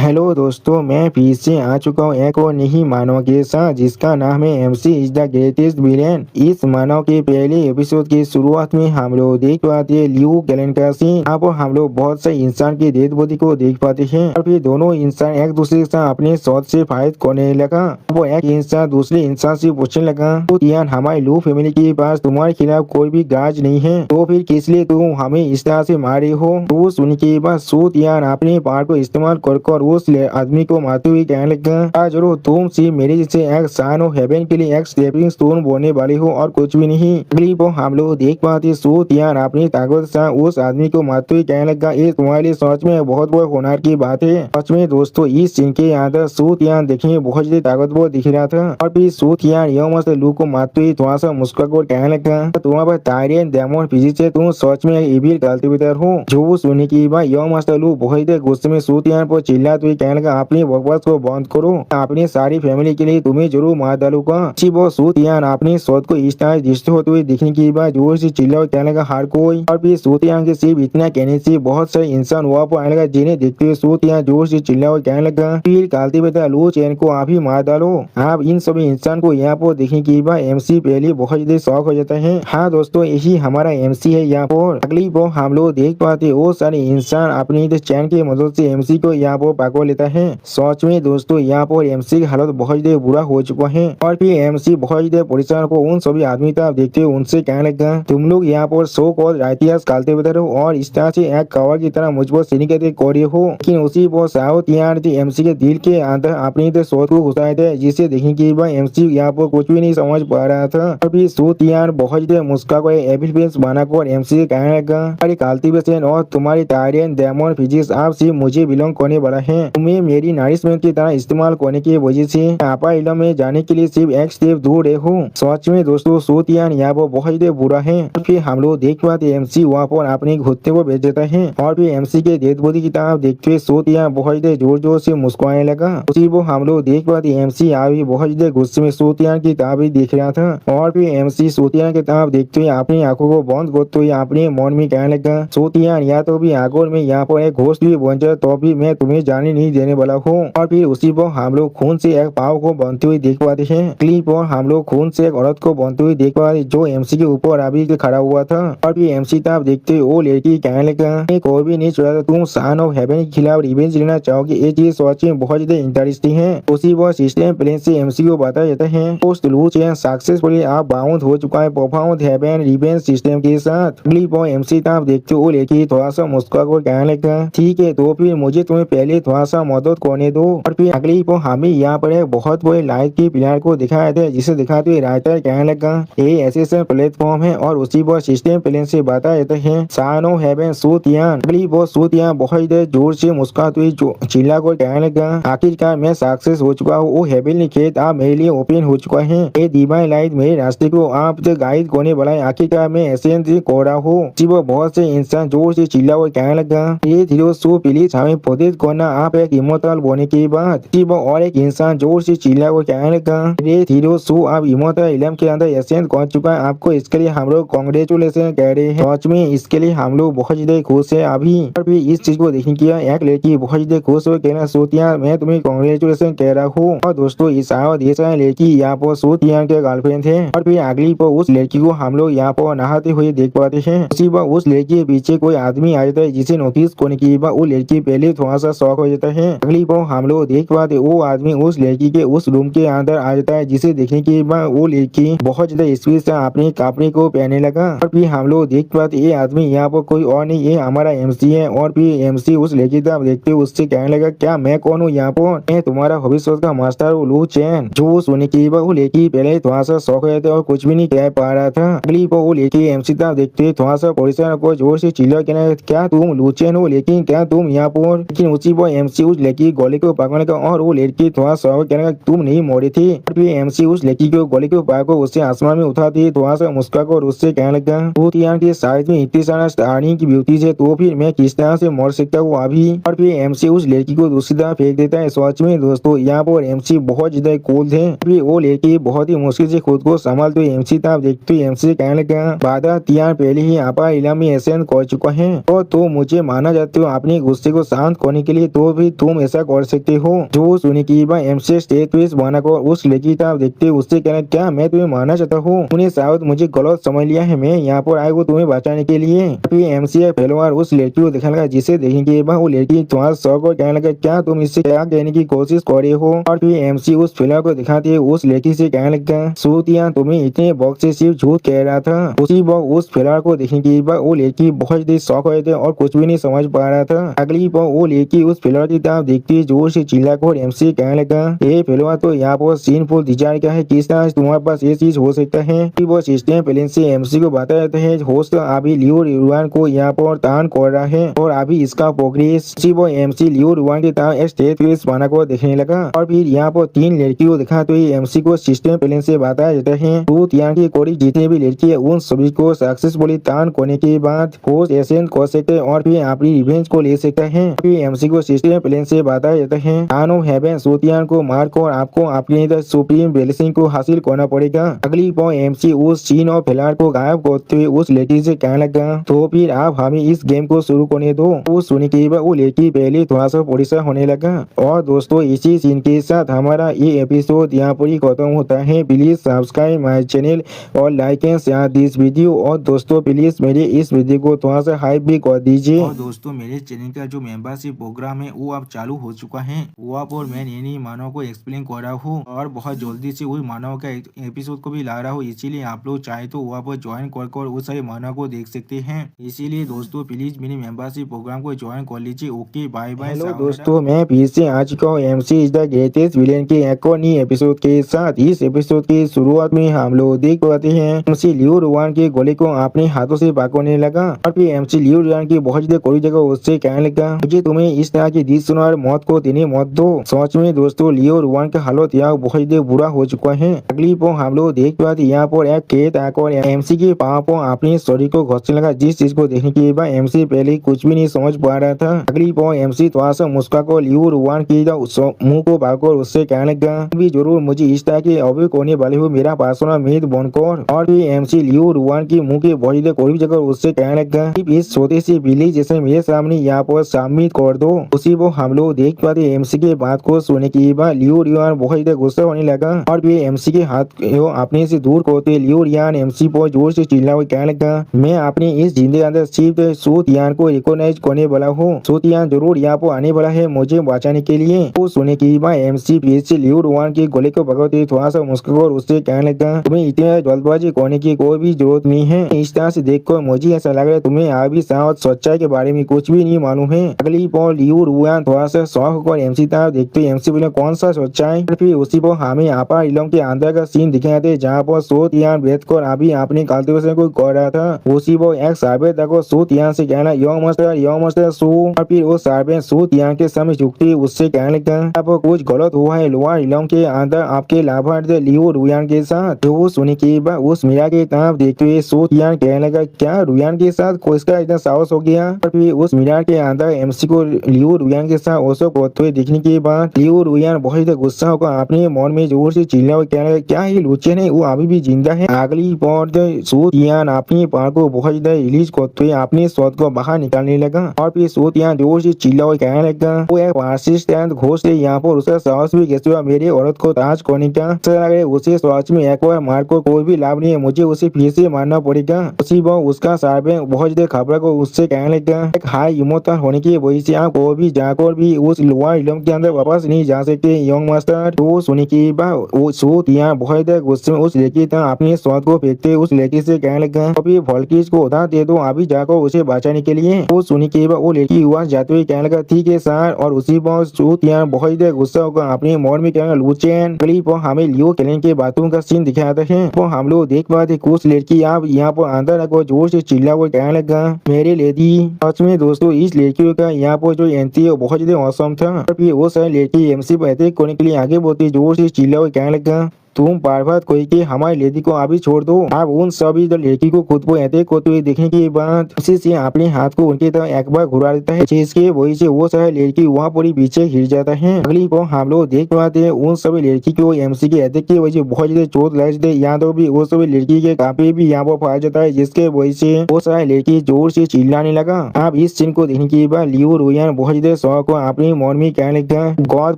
Hello दोस्तों, मैं फिर से आ चुका हूँ एक और नई मानव के साथ जिसका नाम है MC is the greatest villain. इस मानव के पहले एपिसोड की शुरुआत में हम लोग देख पाते हैं ल्यू गैलेन का सीन। यहाँ पर हम लोग बहुत से इंसान की डेड बॉडी को देख पाते हैं और फिर दोनों इंसान एक दूसरे के साथ अपने शॉट से फाइट करने लगा। वो एक इंसान दूसरे इंसान से पूछने लगा, तो यार हमारे लू फैमिली के पास तुम्हारे खिलाफ कोई भी गाज नहीं है, तो फिर किस लिए तुम हमें इस तरह से मारे हो। तो सुनने के बाद सूत यार अपने पावर को इस्तेमाल कर उस आदमी को मारते हुए कहने लगा, जरूर तुम सिर्फ मेरे जैसे एक सन ऑफ हेवन के लिए एक स्टेपिंग स्टोन बोलने वाले हो और कुछ भी नहीं। अगली वो हम लोग देख पाते सूत यार अपनी ताकत से उस आदमी को मारते हुए कहने लगा, ये तुम्हारे लिए सच में बहुत बड़ा होनर की बात है। सच में दोस्तों इस सीन के अंदर सूत यार देखने बहुत ज्यादा ताकतवर दिख रहा था और फिर सूत यार यह मस्त लू को मारते हुए थोड़ा सा मुस्कुराकर कहने लगा, तुम्हारे पास टायरेन डेमन फिजिक्स है, तुम सच में इविल कल्टिवेटर हो। जो सुनने की बात यह मस्त लू बहुत गुस्से में सूत यार पर चिल्लाते हुए कहने लगा, अपनी बकवास को बंद करो, अपनी सारी फैमिली के लिए तुम्हें जरूर मार डालूंगा। वो सूत यार अपनी शॉट को इस तरह दृष्टि होते हुए दिखने की बाद जोर से चिल्ला और कहने लगा, हर कोई। और फिर सूत यार के सिर्फ इतना कहने से बहुत सारे इंसान वहाँ पर आने लगा, जिन्हें देखते हुए सूत यार जोर से चिल्ला और कहने लगा, फिर कल्टिवेटर लू चैन को आप ही मार डालो। आप इन सभी इंसान को यहाँ पर देखने की बाद एमसी पहले बहुत ज्यादा शौक हो जाता है। हाँ दोस्तों, यही हमारा एमसी है। यहाँ पर अगली वो हम लोग देख पाते वो सारे इंसान अपनी चैन की मदद से एमसी को यहाँ पर पकड़ लेता है। सच में दोस्तों यहाँ पर एमसी की हालत बहुत ज्यादा बुरा हो चुका है और फिर एमसी बहुत ज्यादा परेशान को उन सभी आदमी का देखते हुए उनसे कहने लगा, तुम लोग यहाँ पर सो कॉल राइटियर्स कल्टिवेटर हो और इस तरह से एक कवर की तरह मुझ पर सीनिक कर हो। लेकिन उसी पर साउथ यार एमसी के दिल के अंदर अपनी सोच को घुसाए थे, जिसे देखने की बाद एमसी यहाँ पर कुछ भी नहीं समझ पा रहा था। और फिर सूत यार बहुत ज्यादा मुस्कुराकर एविल फेस बनाकर एमसी से कहने लगा, अरे कल्टिवेशन और तुम्हारी टायरेन डेमन फिजिक्स आप सिर्फ मुझे बिलोंग करने वाला है। तुम्हें मेरी नरिशमेंट की तरह इस्तेमाल करने की वजह से आपा इलम में जाने के लिए सिर्फ एक स्टेप दूर है हो। सच में दोस्तों सूत यार यहाँ पर बहुत ज्यादा बुरा है। फिर हम लोग देख पाते एमसी वहाँ पर अपने घुटने को भेज देता है और फिर एमसी के डेड बॉडी की तरफ देखते हुए सूत यार बहुत ज्यादा जोर जोर से मुस्कुराने लगा। उसी वो हम लोग देख पाते एमसी अभी बहुत ज्यादा गुस्से में सूत यार की तरफ ही देख रहा था और फिर एमसी सूत यार की तरफ देखते हुए अपनी आंखों को बंद करते हुए अपने मन में कहने लगा, सूत यार या तो भी आगोर में यहाँ पर एक घोस्ट भी बन जाए तो भी मैं तुम्हें जाने नहीं देने वाला हूँ। और फिर उसी पर हम लोग खून से एक पाव को बनते हुए देख पाते हैं। क्लिप पर हम लोग खून से एक औरत को बनते हुए देख पाते जो एमसी के ऊपर अभी खड़ा हुआ था। और फिर एमसी तरफ देखते हुए वो लड़की कहने लगा, कोई भी नहीं छोड़ा, तुम सन ऑफ हेवन के खिलाफ रिवेंज लेना चाहोगे, ये चीज सोच में बहुत ज्यादा इंटरेस्टिंग है। उसी पर सिस्टम प्लेन से एमसी को बताया जाता है पोस्ट लू चैन सक्सेसफुली आप बाउंड हो चुका है परफॉर्म हेवन रिवेंज सिस्टम के साथ। क्लिप पर एमसी तरफ देखते हुए लड़की थोड़ा सा मुस्कुरा कर कहने लगा, ठीक है तो फिर मुझे तुम्हें पहले थोड़ा सा मदद करने दो। और फिर अगली पर हमें यहाँ पर एक बहुत बड़े लाइट की पिलर को दिखाया था, जिसे दिखाते हुए राइटर कहने लगा, ये ऐसे प्लेटफॉर्म है और उसी पर सिस्टम प्लेन से बताया जाता है सन ऑफ हेवन सूत यान। अगली वो सूत यान बहुत जोर से मुस्कुराते हुए चिल्ला कर कहने लगा, आखिरकार मैं सक्सेस हो चुका हूँ, वो हेवनली खेत आप मेरे लिए ओपन हो चुका है, ये डिवाइन लाइट मेरे रास्ते को आप गाइड करने वाला है, आखिरकार मैं एसेंस कर रहा हूँ। बहुत से इंसान जोर से चिल्ला कर कहने लगा, ये धीरो सो प्लीज हमें प्रोटेक्ट करना, आप एक इमोर्टल होने के बाद। और एक इंसान जोर से चिल्ला कर कहने लगा, ये धीरो सो आप इमोर्टल इलम के अंदर एसेंस कर चुका है, आपको इसके लिए हम लोग कांग्रेचुलेशन कह रहे हैं। सच में इसके लिए हम लोग बहुत ज्यादा खुश है अभी। और फिर इस चीज को देखने की एक लड़की बहुत ज्यादा खुश हो कहना, सूतिया मैं तुम्हें कांग्रेचुलेशन कह रहा हूँ। और दोस्तों इस लड़की यहाँ पर सूतिया के गर्लफ्रेंड थे। और फिर अगली पर उस लड़की को हम लोग यहाँ पर नहाते हुए देख पाते हैं। उसी पर उस लड़की के पीछे कोई आदमी आ जाता है, जिसे नोटिस करने की बाद वो लड़की पहले थोड़ा सा शॉक हो जाता है। अगली पर हम लोग देख पाते वो आदमी उस लड़की के उस रूम के अंदर आ जाता है, जिसे देखने के बाद वो लड़की बहुत ज्यादा स्पीड से अपने कपड़े को पहनने लगा। और फिर हम लोग देख पाते ये आदमी यहाँ पर कोई और नहीं, ये हमारा एमसी है। और फिर एमसी उस लड़की तरफ देखते हुए उससे कहने लगा, क्या मैं कौन हूँ यहाँ पर, मैं तुम्हारा भविष्य का मास्टर हूँ लू चैन। जो सुनने के बाद वो लड़की पहले थोड़ा सा शौक हो जाता है और कुछ भी नहीं कह पा रहा था। अगली पर वो लड़की एमसी तरफ देखते हुए थोड़ा सा परेशान को जोर से चिल्ला कहना, क्या तुम लू चैन हो, लेकिन क्या तुम यहाँ पर। लेकिन उसी पर एमसी उस लड़की गोली को पकड़ने का और वो लड़की थोड़ा शौक कहने का, तुम नहीं मोड़ी थी। और फिर एमसी उस लड़की को गोली को पकड़ उससे आसमान में उठाती थोड़ा सा मुस्कुरा कर उससे कहने लगा, यहाँ के साइड में इतनी सारा स्टार्निंग की ब्यूटी से तो फिर मैं किस तरह से मर सकता हूँ अभी। और फिर एमसी उस लड़की को दूसरी तरफ फेंक देता है। सच में दोस्तों यहाँ पर एमसी बहुत ज्यादा कूल थे। फिर वो लड़की बहुत ही मुश्किल से खुद को संभालते हुए एमसी तरफ देखते हुए एमसी कहने लगा, बाधा तियार पहले ही आपा इलामी एसेंस कर चुका है और तो मुझे माना जाते हो अपने गुस्से को शांत करने के लिए, तो भी तुम ऐसा कर सकते हो। जो सुनी की बात एमसी स्टेट पुलिस बनाकर उस लड़की तरफ देखते उससे कहना, क्या मैं तुम्हें मारना चाहता हूँ? उन्हें शायद मुझे गलत समझ लिया है, मैं यहाँ पर आया हूँ तुम्हें बचाने के लिए। फिर एमसी पहली बार उस लड़की को देखने लगा, जिसे देखने के बाद वो लड़की थोड़ा शौक और कहने लगा, क्या तुम इससे क्या कहने की कोशिश कर रहे हो? और फिर एमसी उस फिल्म को दिखाते उस लड़की से कहने लगा, सूतिया तुम्हें इतने वक्त से सिर्फ झूठ कह रहा था। उसी वक्त उस फिल्म को देखने के बाद वो लड़की बहुत ही शौक हुए थे और कुछ भी नहीं समझ पा रहा था। अगली बार वो लड़की उस फिल्म की तरफ देखती जोर से चिल्लाकर एमसी कहने लगा, ये फिल्म तो यहाँ पर सीन फुल डिजाइन का है, किस तरह तुम्हारे पास ये चीज हो सकता है? वो सिस्टम प्लेन से एमसी को बताया जाता है, होस्ट अभी लियो रुआन को यहाँ पर तान कर रहा है और अभी इसका प्रोग्रेस। वो एमसी लियो रुआन की तरह स्टेट पुलिस बना को देखने लगा और फिर यहाँ पर 3 लड़की को दिखा तो एमसी को सिस्टम प्लेन से बताया जाता है, तो यहाँ की कोई जितने भी लड़की है उन सभी को सक्सेसफुली तान करने के बाद होस्ट एसेंट कर सकते और फिर अपनी रिवेंज को ले सकता है। फिर एमसी को सिस्टम प्लेन से बताया जाता है, आनो हेवन सूतियान को मारकर आपको अपनी सुप्रीम ब्लेसिंग को हासिल करना पड़ेगा। अगली बार एमसी उस सीन और फिलहाल को गायब करते हुए उस लड़की से कहने लगा, तो फिर आप हमें इस गेम को शुरू करने दो। वो सुनने के बाद वो लड़की पहले थोड़ा सा परेशान होने लगा। और दोस्तों इसी सीन के साथ हमारा ये एपिसोड यहाँ पर ही खत्म होता है। प्लीज सब्सक्राइब माई चैनल और like and share this video. और दोस्तों प्लीज मेरे इस वीडियो को थोड़ा सा हाइप भी कर दीजिए। और दोस्तों मेरे चैनल का जो मेंबरशिप प्रोग्राम है वो अब चालू हो चुका है। वहाँ पर मैं नई मानव को एक्सप्लेन कर रहा हूँ और बहुत जल्दी से वही मानव का एपिसोड को भी ला रहा हूँ, इसीलिए आप लोग चाहे तो वहाँ पर ज्वाइन कर उस सारे मानव को देख सकते हैं। इसीलिए दोस्तों प्लीज मेरी मेंबरशिप प्रोग्राम को ज्वाइन कर लीजिए। Okay bye bye. हेलो दोस्तों, मैं फिर से आ चुका हूँ MC is the greatest villain के एक और नई एपिसोड के साथ। इस एपिसोड की शुरुआत में हम लोग देख पाते हैं एमसी लियो रुआन के गोली को अपने हाथों से पकड़ने लगा और फिर एमसी लियो रुआन की बहुत कोई जगह उससे कहने लगा, मुझे तुम्हें इस तरह की दिस सुनार मौत को देने मत दो। सच में दोस्तों लियो रुआन का हालत यहाँ बहुत बुरा हो चुका है। अगली पर हम लोग देख पाते यहाँ पर एक खेत आकर एमसी के पाँव पर अपने शरीर को घसने लगा, जिस चीज को देखने के बाद एमसी पहले कुछ भी नहीं समझ पा रहा था। अगली पर एमसी थोड़ा सा मुस्कुराकर लियो रुआन की मुंह को भागकर उससे कहने लगा, भी जरूर मुझे इस तरह के अभी होने वाले हो मेरा पर्सनल मित्र बनकर। और भी एमसी लियो रुआन की मुंह के बहुत कोई जगह उससे कहने लगा, इस छोटे से बिल्ली जैसे मेरे सामने यहाँ पर सबमिट कर दो। उसी वो हम लोग देख पाते एमसी के बात को सुनने के बाद लियो रुआन बहुत गुस्सा होने लगा और फिर एमसी के हाथ अपने से दूर करते लियो रुआन एमसी पर जोर से चिल्ला कहने लगा, मैं अपने इस जिंदगी अंदर सिर्फ सूतियान को रिकॉग्नाइज करने वाला हूँ। सूतियान जरूर यहाँ पर आने वाला है मुझे बचाने के लिए। वो सुनने के बाद एमसी फिर से लियो रुआन के गले को पकड़ते थोड़ा सा मुस्कुराकर उससे कहने लगा, तुम्हें इतनी जल्दबाजी करने की कोई भी जरूरत नहीं है। इस तरह से देखकर मुझे ऐसा लग रहा है तुम्हें अभी शायद सच्चाई के बारे में कुछ भी नहीं मालूम है। अगली पर लियो रुआन थोड़ा सा शौक होकर एमसी तरफ देखते एमसी बोले, कौन सा सच्चाई? फिर उसी पर हमें आपा इलम के अंदर का सीन दिखाते जहाँ पर सूतियान बैठ कर अभी अपने कल्टीवेशन को कर रहा था। उसी पर एक सार्वेंट को सूतियान से कहना, यो मास्टर सू। और फिर वो सार्वेंट सूतियान के सामने झुकती उससे कहने लगा, अब कुछ गलत हुआ है लोअर इलम के अंदर आपके लाभार्थी लियो रुआन के साथ। तो वो सुनने के बाद उस मीरा के तरफ देखते हुए सूतियान कहने लगा, क्या रुआन के साथ किसका इतना साहस हो गया? और फिर उस मीरा के अंदर एमसी को लियो रुआन के साथ ओसो करते हुए दिखने के बाद लियो रुआन बहुत गुस्सा होकर अपने मन में जोर से चिल्ला और कहने लगा, क्या ये लुचन है वो अभी भी जिंदा है? अगली बार सूतियान अपनी पार को बहुत रिलीज करते हुए अपने शॉट को बाहर निकालने लगा और फिर सूतियान जोर से चिल्ला और कहने लगा, वो एक पार्सिस्टेंट घोष है यहाँ पर उसका साहस भी कैसे हुआ मेरे औरत को ताज करने का? उसे सच में एक बार मार को कोई भी लाभ नहीं है, मुझे उसे फिर से मारना पड़ेगा। उसी बार उसका सार्वेंट बहुत खबर को उससे कहने लगा, एक हाई इमोशनल होने की वजह से आप कोई भी जाकर भी उस लोअर इलम के अंदर वापस नहीं जा सकते यंग मास्टर। तो सुनने के बाद वो सूतियान बहुत गुस्से में उस लड़की तरह अपने शॉट को फेंकते उस लड़की से कहने लगा, अभी वोल्किस को उधार दे दो अभी जाकर उसे बचाने के लिए। वो सुनने के बाद वो लड़की हुआ जाते हुए कहने लगा, ठीक है सर। और उसी पर सूतियान बहुत गुस्सा होकर अपने मोड़ में कहना, लूचेन। अगली पर हमें लियो कैलेन के बातों का सीन दिखाता है। तो हम लोग देख पाते कुछ लड़की आप यहाँ पर अंदर आकर जोर से चिल्ला वो कहने लगा, मेरे लेडी। सच में दोस्तों इस लड़की का यहाँ पर जो एंट्री है बहुत ज्यादा औसम था। और फिर वो सारी लड़की एमसी पर अटैक करने के लिए आगे बढ़ती जोर से चिल्ला वो कहने लगा, तुम बार बार कोई की हमारी लड़की को अभी छोड़ दो। अब उन सभी लड़की को खुद को ऐसे करते हुए देखने के बाद उसी से अपने हाथ को उनकी तरफ एक बार घुरा देता है, जिसके वजह से वो सारे लड़की वहाँ पूरी पीछे गिर जाता है। अगली बार हम लोग देख पाते हैं उन सभी लड़की को एमसी के अटैक की वजह से बहुत ज्यादा चोट लग जाती है। यहाँ तो भी वो सभी लड़की के काफी भी यहाँ पर फंस जाता है, जिसके वजह से वो सारे लड़की जोर से चिल्लाने लगा। अब इस सीन को देखने के बाद लियो रुयान बहुत ज्यादा शौक को अपनी मन में कहने लगा, गॉड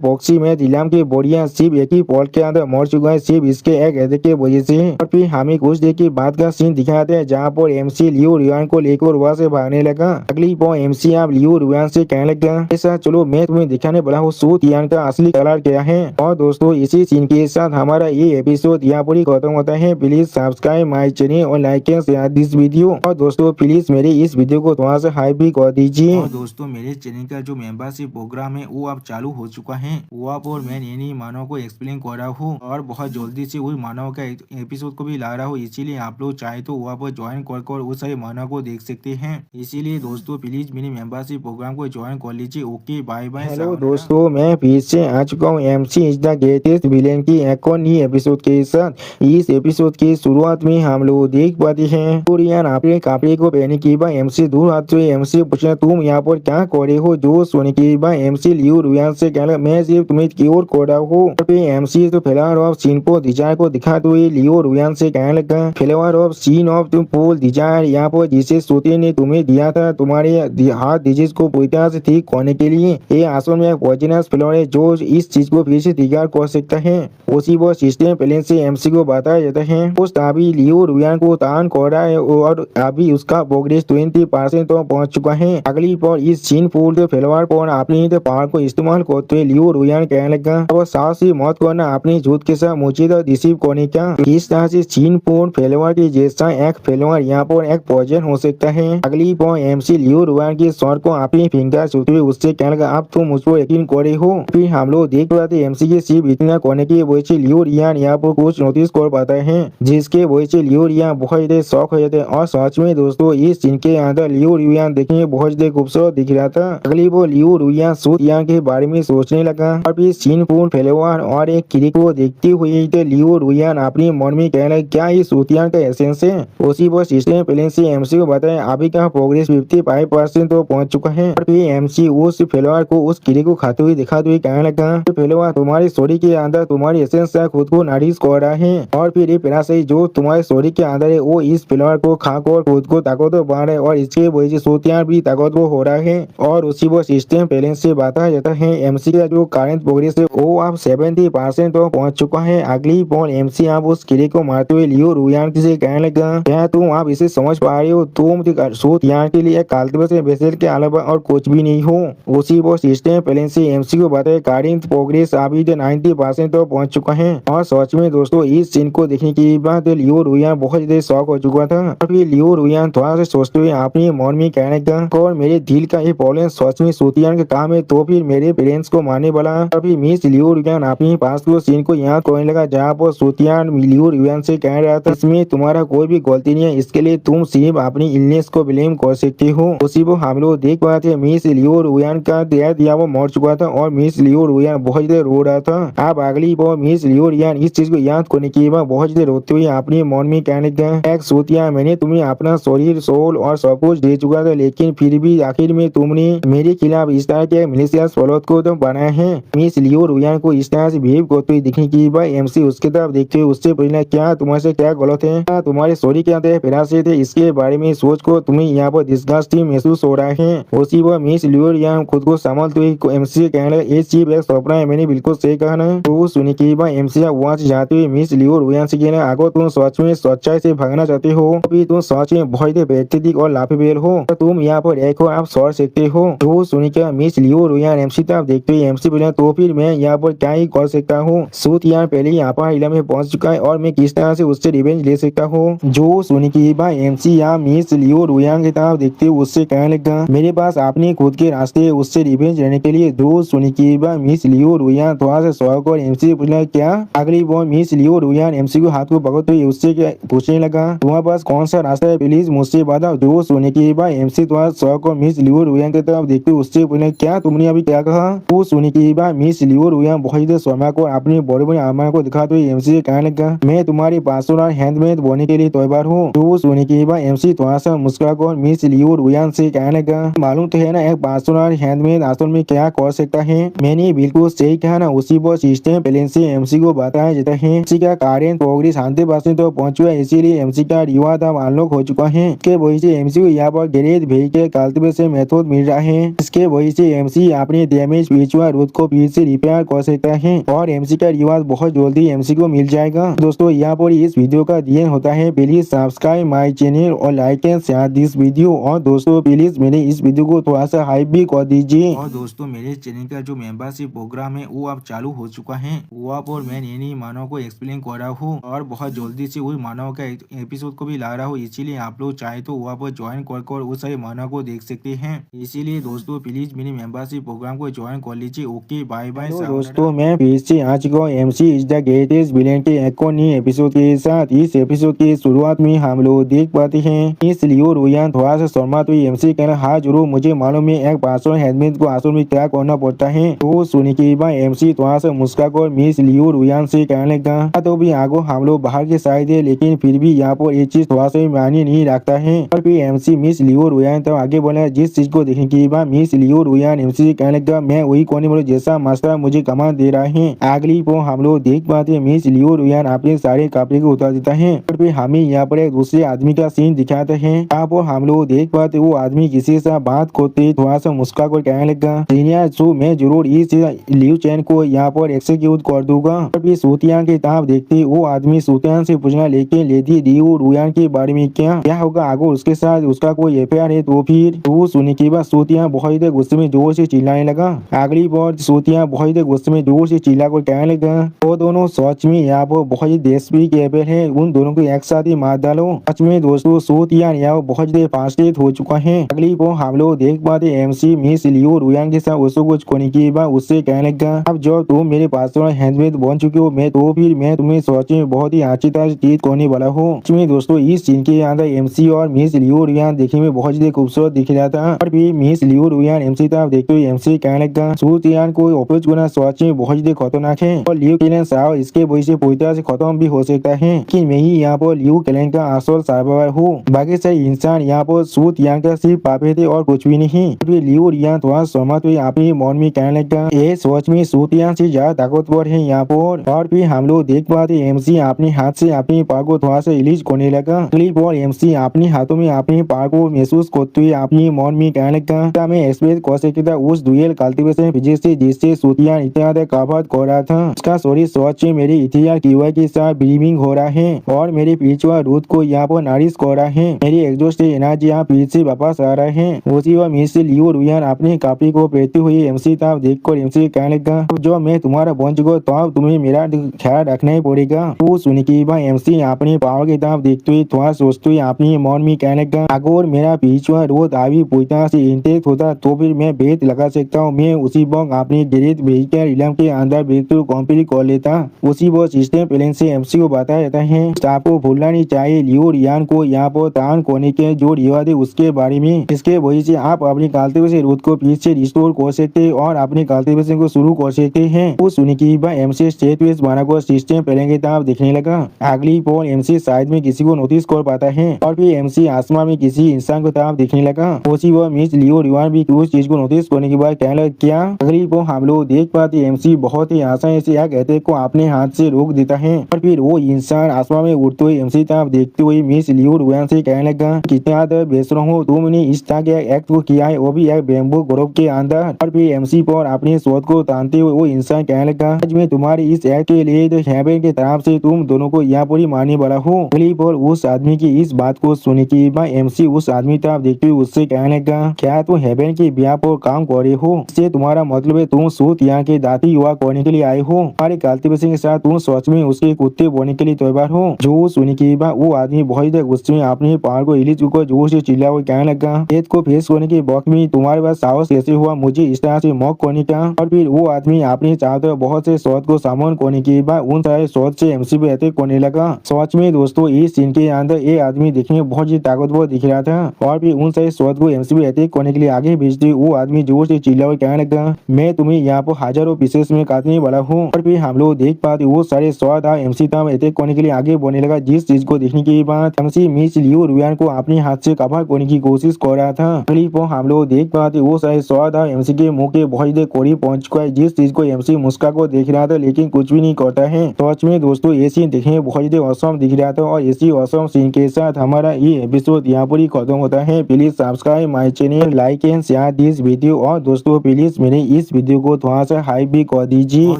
बॉक्सी में दिलाम के बोरिया सिर्फ एक ही पॉल के अंदर मर चुका है, सिर्फ इसके एक अटैक की वजह से। और फिर हमें कुछ देर के बाद का सीन दिखाते हैं जहाँ पर एमसी लियो रुयान को लेकर वहाँ से भागने लगा। अगली बार एमसी आप लियो रुयान से कहने लगा, ऐसा चलो मैं तुम्हें दिखाने वाला हूँ सू तियान का असली कलर क्या है। और दोस्तों इसी सीन के साथ हमारा ये एपिसोड यहाँ पर ही खत्म होता है। प्लीज सब्सक्राइब माई चैनल और like and share this video. और दोस्तों प्लीज मेरे इस वीडियो को थोड़ा सा हाइप भी कर दीजिए। और दोस्तों मेरे चैनल का जो मेंबरशिप प्रोग्राम है वो अब चालू हो चुका है। वहाँ पर मैं नई मानव को एक्सप्लेन कर रहा हूँ और बहुत जल्दी से उस मानव का एपिसोड को भी ला रहा हूँ, इसीलिए आप लोग चाहे तो वहाँ पर ज्वाइन कर उस सारे मानव को देख सकते हैं। इसीलिए दोस्तों प्लीज मेरे मेंबरशिप प्रोग्राम को ज्वाइन कर लीजिए। Okay bye bye. हेलो दोस्तों, मैं फिर से आ चुका हूँ MC is the greatest villain की एक और नई एपिसोड के साथ। इस एपिसोड की शुरुआत में हम लोग देख पाते हैं कोरियन अपने कपड़े को पहने के बाद एमसी दूर हाथ से एमसी पूछना तुम यहाँ पर क्या कर रहे हो। जो सोने के बाद एमसी लियो रुयान से कहना मैं सिर्फ तुम्हें क्योर कर रहा हूँ। एमसी तो फ्लावर ऑफ सीन को डिजायर को दिखाते हुए लियो रुयान से कहने लगा, फ्लावर ऑफ सीन ऑफ तुम फूल डिजायर यहाँ पर जिसे सोते ने तुम्हें दिया था तुम्हारे हार्ट डिजीज को पूरी तरह से ठीक होने के लिए। ये असल में पॉइजनस फ्लावर है जो इस चीज को फिर से तैयार कर सकता है। उसी वो सिस्टम प्लान से एमसी को बताया जाता है। पोस्ट अभी लियो रुयान को तान कर रहा है और अभी उसका प्रोग्रेस 20% तो पहुंच चुका है। अगली पर इस सीन फूल के फ्लावर पर अपनी पावर को इस्तेमाल करते हुए लियो रुयान कहने लगा, अब साहस ही मत करना अपनी झूठ के साथ मुझे तो रिसीव करने का। इस तरह से सीन फूल फ्लावर के जैसा एक फ्लावर यहाँ पर एक पॉइजन हो सकता है। अगली पर एमसी लियो रुयान के शॉट को अपनी फिंगर छूते हुए उससे कहने लगा, अब तुम मुझ पर यकीन कर रहे हो। फिर हम लोग देख रहे थे एमसी के सिर्फ इतना करने की वजह से लियो रुयान यहाँ पर कुछ नोटिस कर पाता है, जिसके वजह से लियो रुयान बहुत ज्यादा शौक हो जाते हैं। और सच में दोस्तों इस सीन के अंदर लियो रुयान देखने में बहुत ज्यादा खूबसूरत दिख रहा था। अगली वो लियो रुयान सू तियान के बारे में सोचने लगा और फिर सीन फूल फ्लेवर और एक किरी को देखते हुए तो लियो रुयान अपनी मन में कहना क्या ये सू तियान का एसेंस है। उसी पर सिस्टम प्लान से एमसी को बताया अभी का प्रोग्रेस 55% तो पहुंच चुका है। और फिर एमसी उस फ्लेवर को उस किरी को खाते हुए दिखाते हुए कहने लगा, फ्लेवर तुम्हारी स्टोरी के अंदर तुम्हारी एसेंस खुद को नरिश कर रहा है और फिर ये पैरासाइट जो तुम्हारे स्टोरी के अंदर है वो इस फ्लेवर को खाकर खुद को ताकतवर बना रहा है और इसके वजह से सूतियान भी ताकतवर हो रहा है। और उसी वो सिस्टम प्लान से बताया जाता है एमसी का जो करंट प्रोग्रेस है वो अब 70% तो पहुंच चुका है। अगली बॉल एमसी आप उस किले को मारते हुए लियो रुयान से कहने लगा, क्या तुम आप इसे समझ पा रहे हो, तुम सूतियान के लिए वेसल के अलावा और कुछ भी नहीं हो। उसी वो सिस्टम प्लान से एमसी को बताया करंट प्रोग्रेस अभी 90% तो पहुंच चुका है। और सच में दोस्तों इस सीन को देखने के बाद लियो रुयान बहुत ज्यादा शौक हो चुका था। और फिर लियो रुयान थोड़ा सा सोचते हुए अपने मन में कहने लगा, और मेरे दिल का ये प्रॉब्लम सच में सूतियान का काम है तो फिर मेरे पेरेंट्स को मारने वाला। अभी मिस लियो रुयान अपने पास को सीन को याद करने लगा जहाँ पर सूतियान लियो रुयान से कह रहा था इसमें तुम्हारा कोई भी गलती नहीं है, इसके लिए तुम सिर्फ अपनी इलनेस को ब्लेम कर सकते हो। उसी वो हम लोग देख पाए थे मिस लियो रुयान का दिया वो मर चुका था और मिस लियो रुयान बहुत ज्यादा रो रहा था। अब अगली बार मिस लियो रुयान इस चीज को याद करने के बाद बहुत ज्यादा रोते हुए अपने मन में कहने लगा, एक सूतिया मैंने तुम्हें अपना शरीर सोल और सब कुछ दे चुका था लेकिन फिर भी आखिर में तुमने मेरे खिलाफ इस तरह के मिलिशियस फौलाद को तो बनाया है। मिस लियो रुयान को इस तरह से बिहेव करते हुए दिखने की बाद एमसी उसके तरफ देखते हुए उससे पूछना क्या तुम्हारे क्या गलत है, क्या तुम्हारे सॉरी के अंदर पैरासाइट है, इसके बारे में सोच को तुम्हें यहाँ पर डिस्गस्टिंग महसूस हो रहा है। उसी वो मिस लियो रुयान खुद को संभालते हुए एमसी से कहने लगा, ये चीज एक सपना है, मैंने बिल्कुल सही कहा ना। तो सुनने के बाद एमसी वहाँ से जाते हुए मिस लियो रुयान से कहना, अगर तुम सच में सच्चाई से भागना चाहते हो अभी तुम सच में बहुत व्यक्तित्व और लाफेबेल हो तो तुम यहाँ पर एक और आप सौर सकते हो। तो सुनने के मिस लियो रुयान एमसी तरफ देखते हुए एमसी बोला, तो फिर मैं यहाँ पर क्या ही कर सकता हूँ, सूत यहाँ पहले यहाँ पर इला में पहुंच चुका है और मैं किस तरह से उससे रिवेंज ले सकता हूँ। जो सुनने के बाद एमसी यहाँ मिस लियो रुयान की तरफ देखते हुए उससे कहने लगा, मेरे पास अपने खुद के रास्ते उससे रिवेंज लेने के लिए। जो सुनने के बाद मिस लियो रुयान थोड़ा सा शौक और एमसी से पूछना क्या। अगली बार मिस लियो रुयान एमसी को हाथ को पकड़ते हुए उससे पूछने लगा, तुम्हारे पास कौन सा रास्ता है, प्लीज मुझसे बताओ। जो सुनने के बाद एमसी थोड़ा शौक और मिस लियो रुयान की तरफ देखते हुए उससे पूछना क्या तुमने अभी क्या कहा। वो सुनने के बाद मिस लियो रुयान बहुत शर्मा को अपने बड़े बड़े आत्मा को दिखाते हुए एमसी कहने लगा, मैं तुम्हारी पासवान हैंडमेड बोने के लिए तैयार हूँ। तो सुनने के बाद एमसी थोड़ा सा मुस्कुराकर और मिस लियो रुयान से कहने लगा, मालूम तो है ना एक पासवान हैंडमेड असल में क्या कर सकता है। मैंने बिल्कुल सही कहा ना। उसी पर सिस्टम प्लान से एमसी को बताया जाता है। एमसी का कार्य प्रोग्रेस 100% तो पहुंच चुका है, इसीलिए एमसी का रिवार्ड अब अनलॉक हो चुका है। इसके वजह से एमसी को यहाँ पर ग्रेट व्हीकल कल्टीवेशन मेथड मिल रहा है। इसके वजह से एमसी अपने डैमेज पिछुआ रोड को फिर से रिपेयर कर सकता है और एमसी का रिवार्ड बहुत जल्दी एमसी को मिल जाएगा। दोस्तों यहाँ पर इस वीडियो का ध्यान होता है, प्लीज सब्सक्राइब माई चैनल और like and share this video. और दोस्तों प्लीज मेरे इस वीडियो को थोड़ा सा हाइप भी कर दीजिए। और दोस्तों मेरे चैनल का जो मेंबरशिप प्रोग्राम है वो अब चालू हो चुका है। वहाँ पर मैं नई मानव को एक्सप्लेन कर रहा हूँ और बहुत जल्दी से वही मानव का एपिसोड को भी ला रहा हूँ। इसीलिए आप लोग चाहे तो वहाँ पर ज्वाइन कर उस सारे मानव को देख सकते हैं। इसीलिए दोस्तों प्लीज मेरे मेंबरशिप प्रोग्राम को ज्वाइन कर लीजिए। Okay bye bye. दोस्तों मैं फिर से आ चुका हूँ MC is the greatest villain के एक और नई एपिसोड के साथ। इस एपिसोड की शुरुआत में हम लोग देख पाते हैं इस लियो रुयान थोड़ा सा शर्माते हुए एमसी कहना, हाँ जरूर, मुझे मालूम है एक पासवान हैंडमेड को असल में क्या करना पड़ता है। तो सुनने के बाद एमसी थोड़ा सा मुस्कुराकर मिस लियो रुयान से कहने लगा, तो भी आगो हम लोग बाहर के साइड है, लेकिन फिर भी यहाँ पर एक चीज थोड़ा सा मायने नहीं रखता है। और फिर एमसी मिस लियो रुयान तो आगे बोला, जिस चीज को देखने के बाद मिस लियो रुयान एमसी से कहने लगा, मैं वही कोने वाले जैसा मास्टर मुझे कमान दे रहा है। अगली को हम लोग देख पाते हैं मिस लियो रुयान अपने सारे कपड़े को उतार देता है और फिर हमें यहाँ पर एक दूसरे आदमी का सीन दिखाते हैं। यहाँ पर हम लोग देख पाते वो आदमी किसी से बात करते थोड़ा सा मुस्कुरा कर कहने लगा, सीनियर सो मैं जरूर इस लियो चैन को यहाँ पर एक्सिक्यूट कर दूंगा। और फिर सूतियान की ताब देखते वो आदमी सूतियान से पूछना, लेकिन लेडी लियो रुयान के बारे में क्या होगा अगर उसके साथ उसका कोई अफेयर है तो फिर। वो सुनने के बाद सूतियान बहुत ही गुस्से में जोर से चिल्लाने लगा। अगली बार सूतियान बहुत ही गुस्से में जोर से चिल्ला कर कहने लगा, वो दोनों सच में यहाँ पर बहुत ही देशप्रिय कैपेल है, उन दोनों को एक साथ ही मार डालो। सच में दोस्तों सूतियान यहाँ बहुत ही फास्टेड हो चुका है। अगली बार हम लोग देख पाते एमसी मिस लियो रुयान के साथ उसको कुछ करने के बाद उससे कहने लगा, अब जो तुम मेरे पास हैंडमेड बन चुके हो मैं तो फिर मैं तुम्हें सच में बहुत ही अच्छी तरह से ट्रीट करने वाला हूँ। इसमें दोस्तों इस सीन के अंदर एमसी और मिस लियो रुयान देखने में बहुत ही खूबसूरत दिख रहा था। और फिर मिस लियो रुयान एमसी तरफ देखते हुए एमसी कहने लगा, सूतियान को अप्रोच करना सच में बहुत ही खतरनाक है और लियो कैलन साहब इसके वजह से पूरी तरह से खत्म भी हो सकता है कि मैं ही यहाँ पर लियो कैलन का असल सर्वाइवर हूँ। बाकी सारे इंसान यहाँ पर सूतियान का सिर्फ पापे थे और कुछ भी नहीं। फिर लियो रुयान थोड़ा सहमत हुए अपने मन में कहने लगा, ये सोच में सूतियान से ज्यादा ताकतवर है यहाँ पर। और फिर हम लोग देख पाते एमसी अपने हाथ से अपने पार को थोड़ा सा रिलीज करने लगा। क्लिप और एमसी अपने हाथों में अपने पार को महसूस करते हुए अपने मन में कहने लगा, मैं एक्सप्रेस कर सकता था उस डुअल कल्टीवेशन फिजिक्स से जिससे सूतियान इतना कवर कर रहा था। उसका शरीर सोच से मेरे इथिया कीवा के साथ ब्रीमिंग हो रहा है और मेरे पिछवा रूट को यहाँ पर नारिश कर रहा है। मेरी एग्जॉस्ट से एनर्जी यहाँ फिर से वापस आ रहा है। उसी वह मिस लियो रुयान अपने कपड़े को पहनते हुए एमसी तरफ देखकर एमसी कहने लगा, जो मैं तुम्हारा बन चुका तो अब तुम्हें मेरा ख्याल रखना ही पड़ेगा। वो सुन के बाद एमसी अपने पावर की तरफ देखते हुए थोड़ा सोचते हुए अपने मन में कहने लगा, अगर मेरा पिछवा रोड अभी पूरी तरह से इंटेक्ट होता तो फिर मैं बेत लगा सकता हूँ। मैं उसी वक्त अपने ग्रेट व्हीकल इलम के अंदर बिल्कुल कंप्लीट कर लेता। उसी वो सिस्टम प्लान से एमसी को बताया जाता है। आपको भूलना नहीं चाहिए लियो रुयान को यहाँ पर तान करने के जो रिवार्ड है उसके बारे में। इसके वजह से आप अपनी कल्टीवेशन रूट को फिर से रिस्टोर कर सकते हैं और अपने कल्टीवेशन को शुरू कर सकते हैं। वो सुनने के बाद एमसी स्टेट वेस्ट बना को सिस्टम प्लान की तरफ देखने लगा। अगली पल एमसी साइड में किसी को नोटिस कर पाता है और फिर एमसी आसमान में किसी इंसान को तरफ देखने लगा। उसी वो मिस लियो रुयान भी उस चीज को नोटिस करने के बाद कहने लगा, क्या। अगली पल हम लोग देख पाते एमसी बहुत ही आसानी से एक अटैक को अपने हाथ से रोक देता है और फिर वो इंसान आसमान में उड़ते हुए एमसी तरफ देखते हुए मिस लियो रुयान से कहने लगा, कितना बेशरम हो तुमने इस तरह के एक्ट को किया है, वो भी एक बेम्बू ग्रुप के अंदर। और फिर एमसी पर अपने शोध को तानते हुए वो इंसान कहने लगा, आज मैं तुम्हारी इस एक्ट के लिए तो हैबेन की तरफ से तुम दोनों को यहाँ पर ही मारने वाला हूँ। अगली पर उस आदमी की इस बात को सुनने के बाद एमसी उस आदमी तरफ देखते हुए उससे कहने लगा, क्या तुम हैबेन के ब्याह पर काम कर रहे हो? इससे तुम्हारा मतलब है तुम सूत यहाँ के दाती युवा करने के लिए आए हो। हमारे कल्टीवेशन के साथ तुम सच में उसके कुत्ते बोने के लिए तैयार हो। जो सुनने के बाद वो आदमी बहुत गुस्से में अपने पहाड़ को हिली चुका जोर से चिल्ला हुआ कहने लगा, खेत को फेस करने के वक्त में तुम्हारे पास साहस कैसे हुआ मुझे इस तरह से मौक करने का? और फिर वो आदमी अपने चाहते बहुत से शॉट को सामन करने के बाद उन सारे शॉट से एमसी पे अटैक करने लगा। सच में दोस्तों इस सीन के अंदर ये आदमी देखने में बहुत ही ताकतवर दिख रहा था और फिर उन सारे शॉट को एमसी पे अटैक करने के लिए आगे भेजते वो आदमी जोर से चिल्ला हुआ कहने लगा, मैं तुम्हें यहाँ पर हजारों पीसेस में काटने वाला हूँ। और फिर हम लोग देख देख पाते वो सारे स्वाद एमसी तब अटैक करने के लिए आगे बढ़ने लगा, जिस चीज को देखने के बाद एमसी मिस लियो रुयान को अपने हाथ से कवर करने की कोशिश कर रहा था। अगली पर हम लोग देख पाते वो सारे स्वाद एमसी के मुंह के बहुत देर करीब पहुंच चुका है, जिस चीज को एमसी मुस्का को देख रहा था लेकिन कुछ भी नहीं करता है। सच में दोस्तों ये सीन देखने में बहुत ही औसम दिख रहा था और इसी औसम सीन के साथ हमारा ये एपिसोड यहाँ पर ही खत्म होता है। Please subscribe my channel, like and share this video और दोस्तों प्लीज मेरे इस वीडियो को थोड़ा सा हाइप भी कर दीजिए। और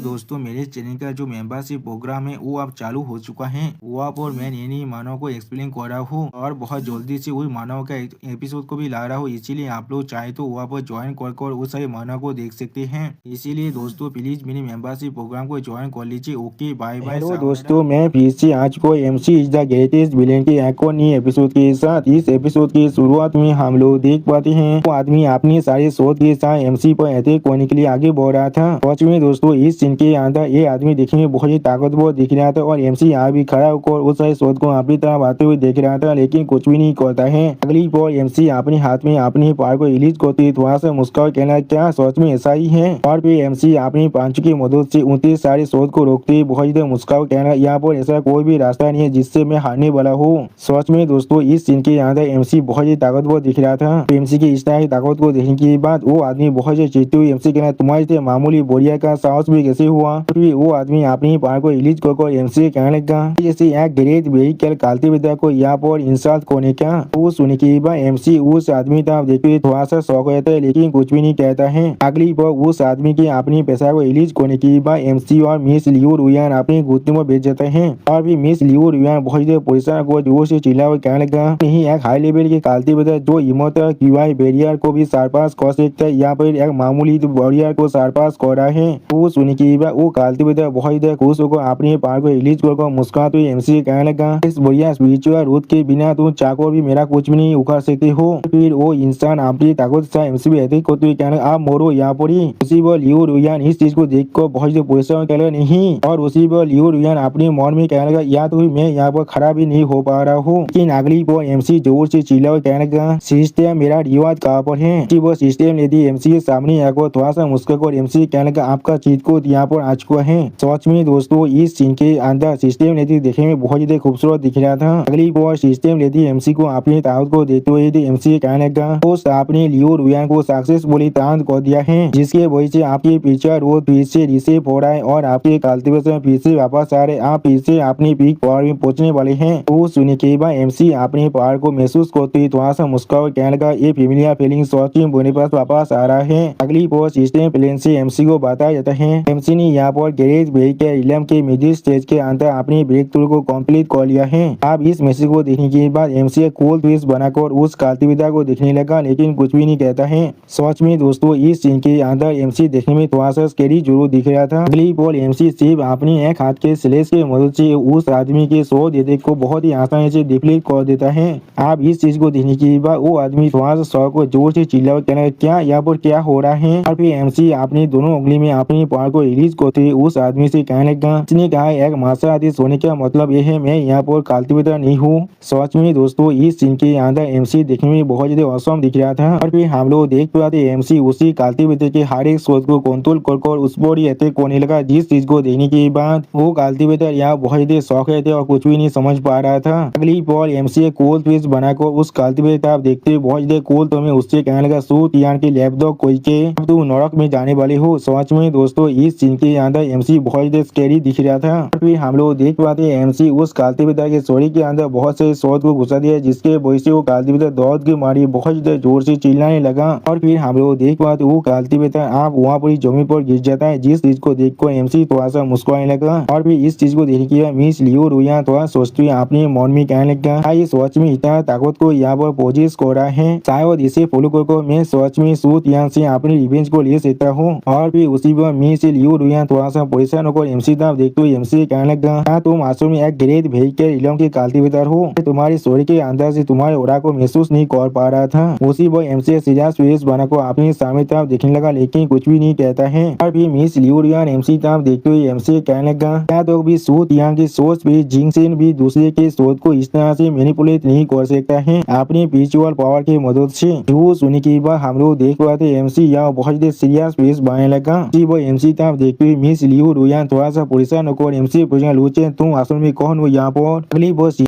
दोस्तों मेरे चैनल का जो मेंबरशिप प्रोग्राम है वो अब चालू हो चुका है, वो आप और मैं नई मानव को एक्सप्लेन कर रहा हूँ और बहुत जल्दी से वही मानव का एपिसोड को भी ला रहा हूँ, इसीलिए आप लोग चाहे तो वहाँ पर ज्वाइन कर उस सारे मानव को देख सकते हैं। इसीलिए दोस्तों प्लीज मेरे मेंबरशिप प्रोग्राम को ज्वाइन कर लीजिए। Okay bye bye. हेलो दोस्तों, मैं फिर से आज को MC is the greatest villain के एक और नई एपिसोड के साथ। इस एपिसोड की शुरुआत में हम लोग देख पाते हैं वो आदमी अपनी सारी सोच के साथ एमसी पर अटैक करने के लिए आगे बढ़ रहा था। सच में दोस्तों इस सीन के अंदर ये आदमी देखने में बहुत ही ताकतवर दिख रहा था और एमसी यहाँ भी खड़ा होकर उस सारी सोच को अपनी तरफ आते हुए देख रहा था लेकिन कुछ भी नहीं करता है। अगली बार एमसी अपने हाथ में अपनी पार को रिलीज करते थोड़ा सा मुस्कुरा कहना क्या सच में ऐसा ही है, और फिर एमसी अपनी पांच की मदद से उनकी सारी सोच को रोकते बहुत ही मुस्कुरा कहना यहाँ पर ऐसा कोई भी रास्ता नहीं है जिससे मैं हारने वाला हूँ। सच में दोस्तों इस सीन के अंदर एमसी बहुत ही ताकतवर दिख रहा था। एमसी की इस तरह की ताकत को देखने के बाद वो आदमी बहुत ही चिढ़ते हुए एमसी कहना तुम्हारे से मामूली बोरिया का साहस भी कैसे हुआ। फिर वो आदमी अपनी पार को रिलीज कर एमसी कहने लगा जैसे एक ग्रेट व्हीकल कालती विद्या को यहाँ पर इंसल्ट करने का। वो सुनने के बाद एमसी उस आदमी तरफ देखते हुए थोड़ा सा शौक रहता है लेकिन कुछ भी नहीं कहता है। अगली बार उस आदमी की अपनी पैसा को रिलीज करने के बाद एमसी और मिस लियो रुयान अपने घुटने में बेच जाते हैं और भी मिस लियो रुयान बहुत ही परेशान को जोर से चिल्ला हुआ कहने लगा नहीं एक हाई लेवल के कालती विद्या जो इमोट क्यूआई बैरियर को भी सरपास कर सकता है, यहाँ पर एक मामूली वॉरियर को सरपास कर रहा है। वो सुनने के बाद वो कालती विद्या बहुत ही खुश होकर अपने पार को रिलीज कर मुस्कुराते हुए एमसी कहने लगा इस बढ़िया स्पिरिचुअल रूट के बिना तुम चाकोर भी मेरा कुछ भी नहीं उखाड़ सकते हो। फिर वो इंसान अपनी ताकत से एमसी भी अटैक करते हुए कहने आप मोरो यहाँ पर ही। उसी पर लियो रुयान इस चीज को देख कर बहुत ही परेशान कहने लगा नहीं, और उसी पर लियो रुयान अपने मन में कहने लगा या तो मैं यहाँ पर खड़ा भी नहीं हो पा रहा हूँ। लेकिन अगली पर एमसी जोर से चिल्ला हुआ कहने लगा सिस्टम मेरा रिवाज कहाँ पर है। वो सिस्टम यदि एमसी के सामने आकर थोड़ा सा मुस्कुरा और एमसी कहने लगा आपका चीट कोड यहाँ पर आ चुका है। सच में दोस्तों इस सीन के अंदर सिस्टम यदि देखने में बहुत ज्यादा खूबसूरत दिख रहा था। अगली बार सिस्टम यदि एमसी को अपनी ताकत को देते हुए एमसी कहने लगा दोस्त आपने लियो रुयान को सक्सेसफुली तांत कर दिया है, जिसके वजह से आपके पीछे रोड फिर से रिसेप हो रहा है और आपके कल्टीवेशन फिर से वापस आ रहे, आप फिर से अपनी पीक पावर में पहुंचने वाले हैं। वो सुनने के बाद एमसी अपने पावर को महसूस करते हुए थोड़ा सा मुस्कुरा कहने लगा ये फेमिलियर फीलिंग सच में बोने पास वापस आ रहा है। अगली बार सिस्टम प्लेन से एमसी को बताया जाता है एमसी ने यहाँ पर गैरेज व्हीकल इलम के मिडिल स्टेज के अंदर अपने ब्रेक थ्रू को कंप्लीट कर लिया है। अब इस मैसेज को देखने के बाद एमसी कोल ट्विस्ट बनाकर उस काल्तिविद्या को देखने लगा लेकिन कुछ भी नहीं कहता है। सच में दोस्तों इस सीन के अंदर एमसी देखने में थोड़ा सा स्कैरी जरूर दिख रहा था। अगली बार एमसी सिर्फ अपनी एक हाथ के स्लेश के मदद से उस आदमी के सौ देते को बहुत ही आसानी से डिप्लीट कर देता है। अब इस चीज को देखने के बाद वो आदमी थोड़ा सा सौ को जोर से चिल्ला कहना क्या यहाँ पर क्या हो रहा है। और फिर एमसी अपनी दोनों उंगली में अपनी पावर को रिलीज करते हुए उस आदमी से कहने लगा उसने कहा एक मार्शल आर्टिस्ट होने का मतलब यह है मैं यहाँ पर कल्टीवेटर नहीं हूँ। सच में दोस्तों इस सीन के अंदर एमसी देखने में बहुत ज्यादा औसम दिख रहा था। और फिर हम लोग देख पाते एमसी उसी कल्टीवेटर के हर एक सोच को कंट्रोल कर उस पर ही अटैक करने लगा, जिस चीज को देखने के बाद वो कल्टीवेटर यहाँ बहुत ज्यादा शौक थे और कुछ भी नहीं समझ पा रहा था। अगली बार एमसी कोल ट्विस्ट बनाकर उस कल्टीवेटर आप देखते बहुत ज्यादा कोल तो मैं उससे कहने लगा सूट यान के लैपटॉप कोई के अब तुम नरक में जाने वाले हो। सच में दोस्तों इस सीन के अंदर एमसी बहुत ज्यादा स्कैरी दिख रहा था। फिर हम लोग देख पाते एमसी उस कल्टीवेटर के सोरी के अंदर बहुत से शॉट को घुसा दिया, जिसके वजह से वो कल्टीवेटर दौड़ के मारी बहुत ज्यादा जोर से चिल्लाने लगा। और फिर हम लोग देख पाते वो कल्टीवेटर आप वहाँ पर जमीन पर गिर जाता है, जिस चीज को देखकर एमसी थोड़ा सा मुस्कुराने लगा। और फिर इस चीज को देखने के बाद मिस लियो रुयान थोड़ा सोचते हुए अपने मन में कहने लगा ये सच में इतना ताकत को यहाँ पर पोजिस कर रहा है, शायद इसे फॉलो कर मैं सच में सूट यहाँ से अपनी रिवेंज को ले सकता हूँ। और फिर उसी पर मिस लियो रुयान थोड़ा सा परेशान होकर एमसी तरफ देखते हुए एमसी कहने लगा तुम आसुम में एक ग्रेट व्हीकल इलम के कल्टीवेटर हो, तुम्हारी सोरी के अंदर से तुम्हारे ओरा को महसूस नहीं कर पा रहा था। उसी पर एमसी सीरियस फेस बनाकर अपने सामने तरफ देखने लगा लेकिन कुछ भी नहीं कहता है। और फिर मिस लियो रुयान एमसी तरफ देखते हुए एमसी कहने लगा क्या तो भी सूट यहाँ की सोच भी जिंगसेन भी दूसरे के सोच को इस तरह से मैनिपुलेट नहीं कर सकता है अपनी स्पिरिचुअल पावर की मदद से। जो सुनने के बाद हम लोग देख पाते एमसी यहाँ बहुत सीरियस फेस बनाने लगा। वो एमसी तरफ देखते हुए मिस लियो रुयान ईशान थोड़ा सा परेशान होकर एमसी पूछा लूचेन तुम असल में कौन हो यहाँ पर।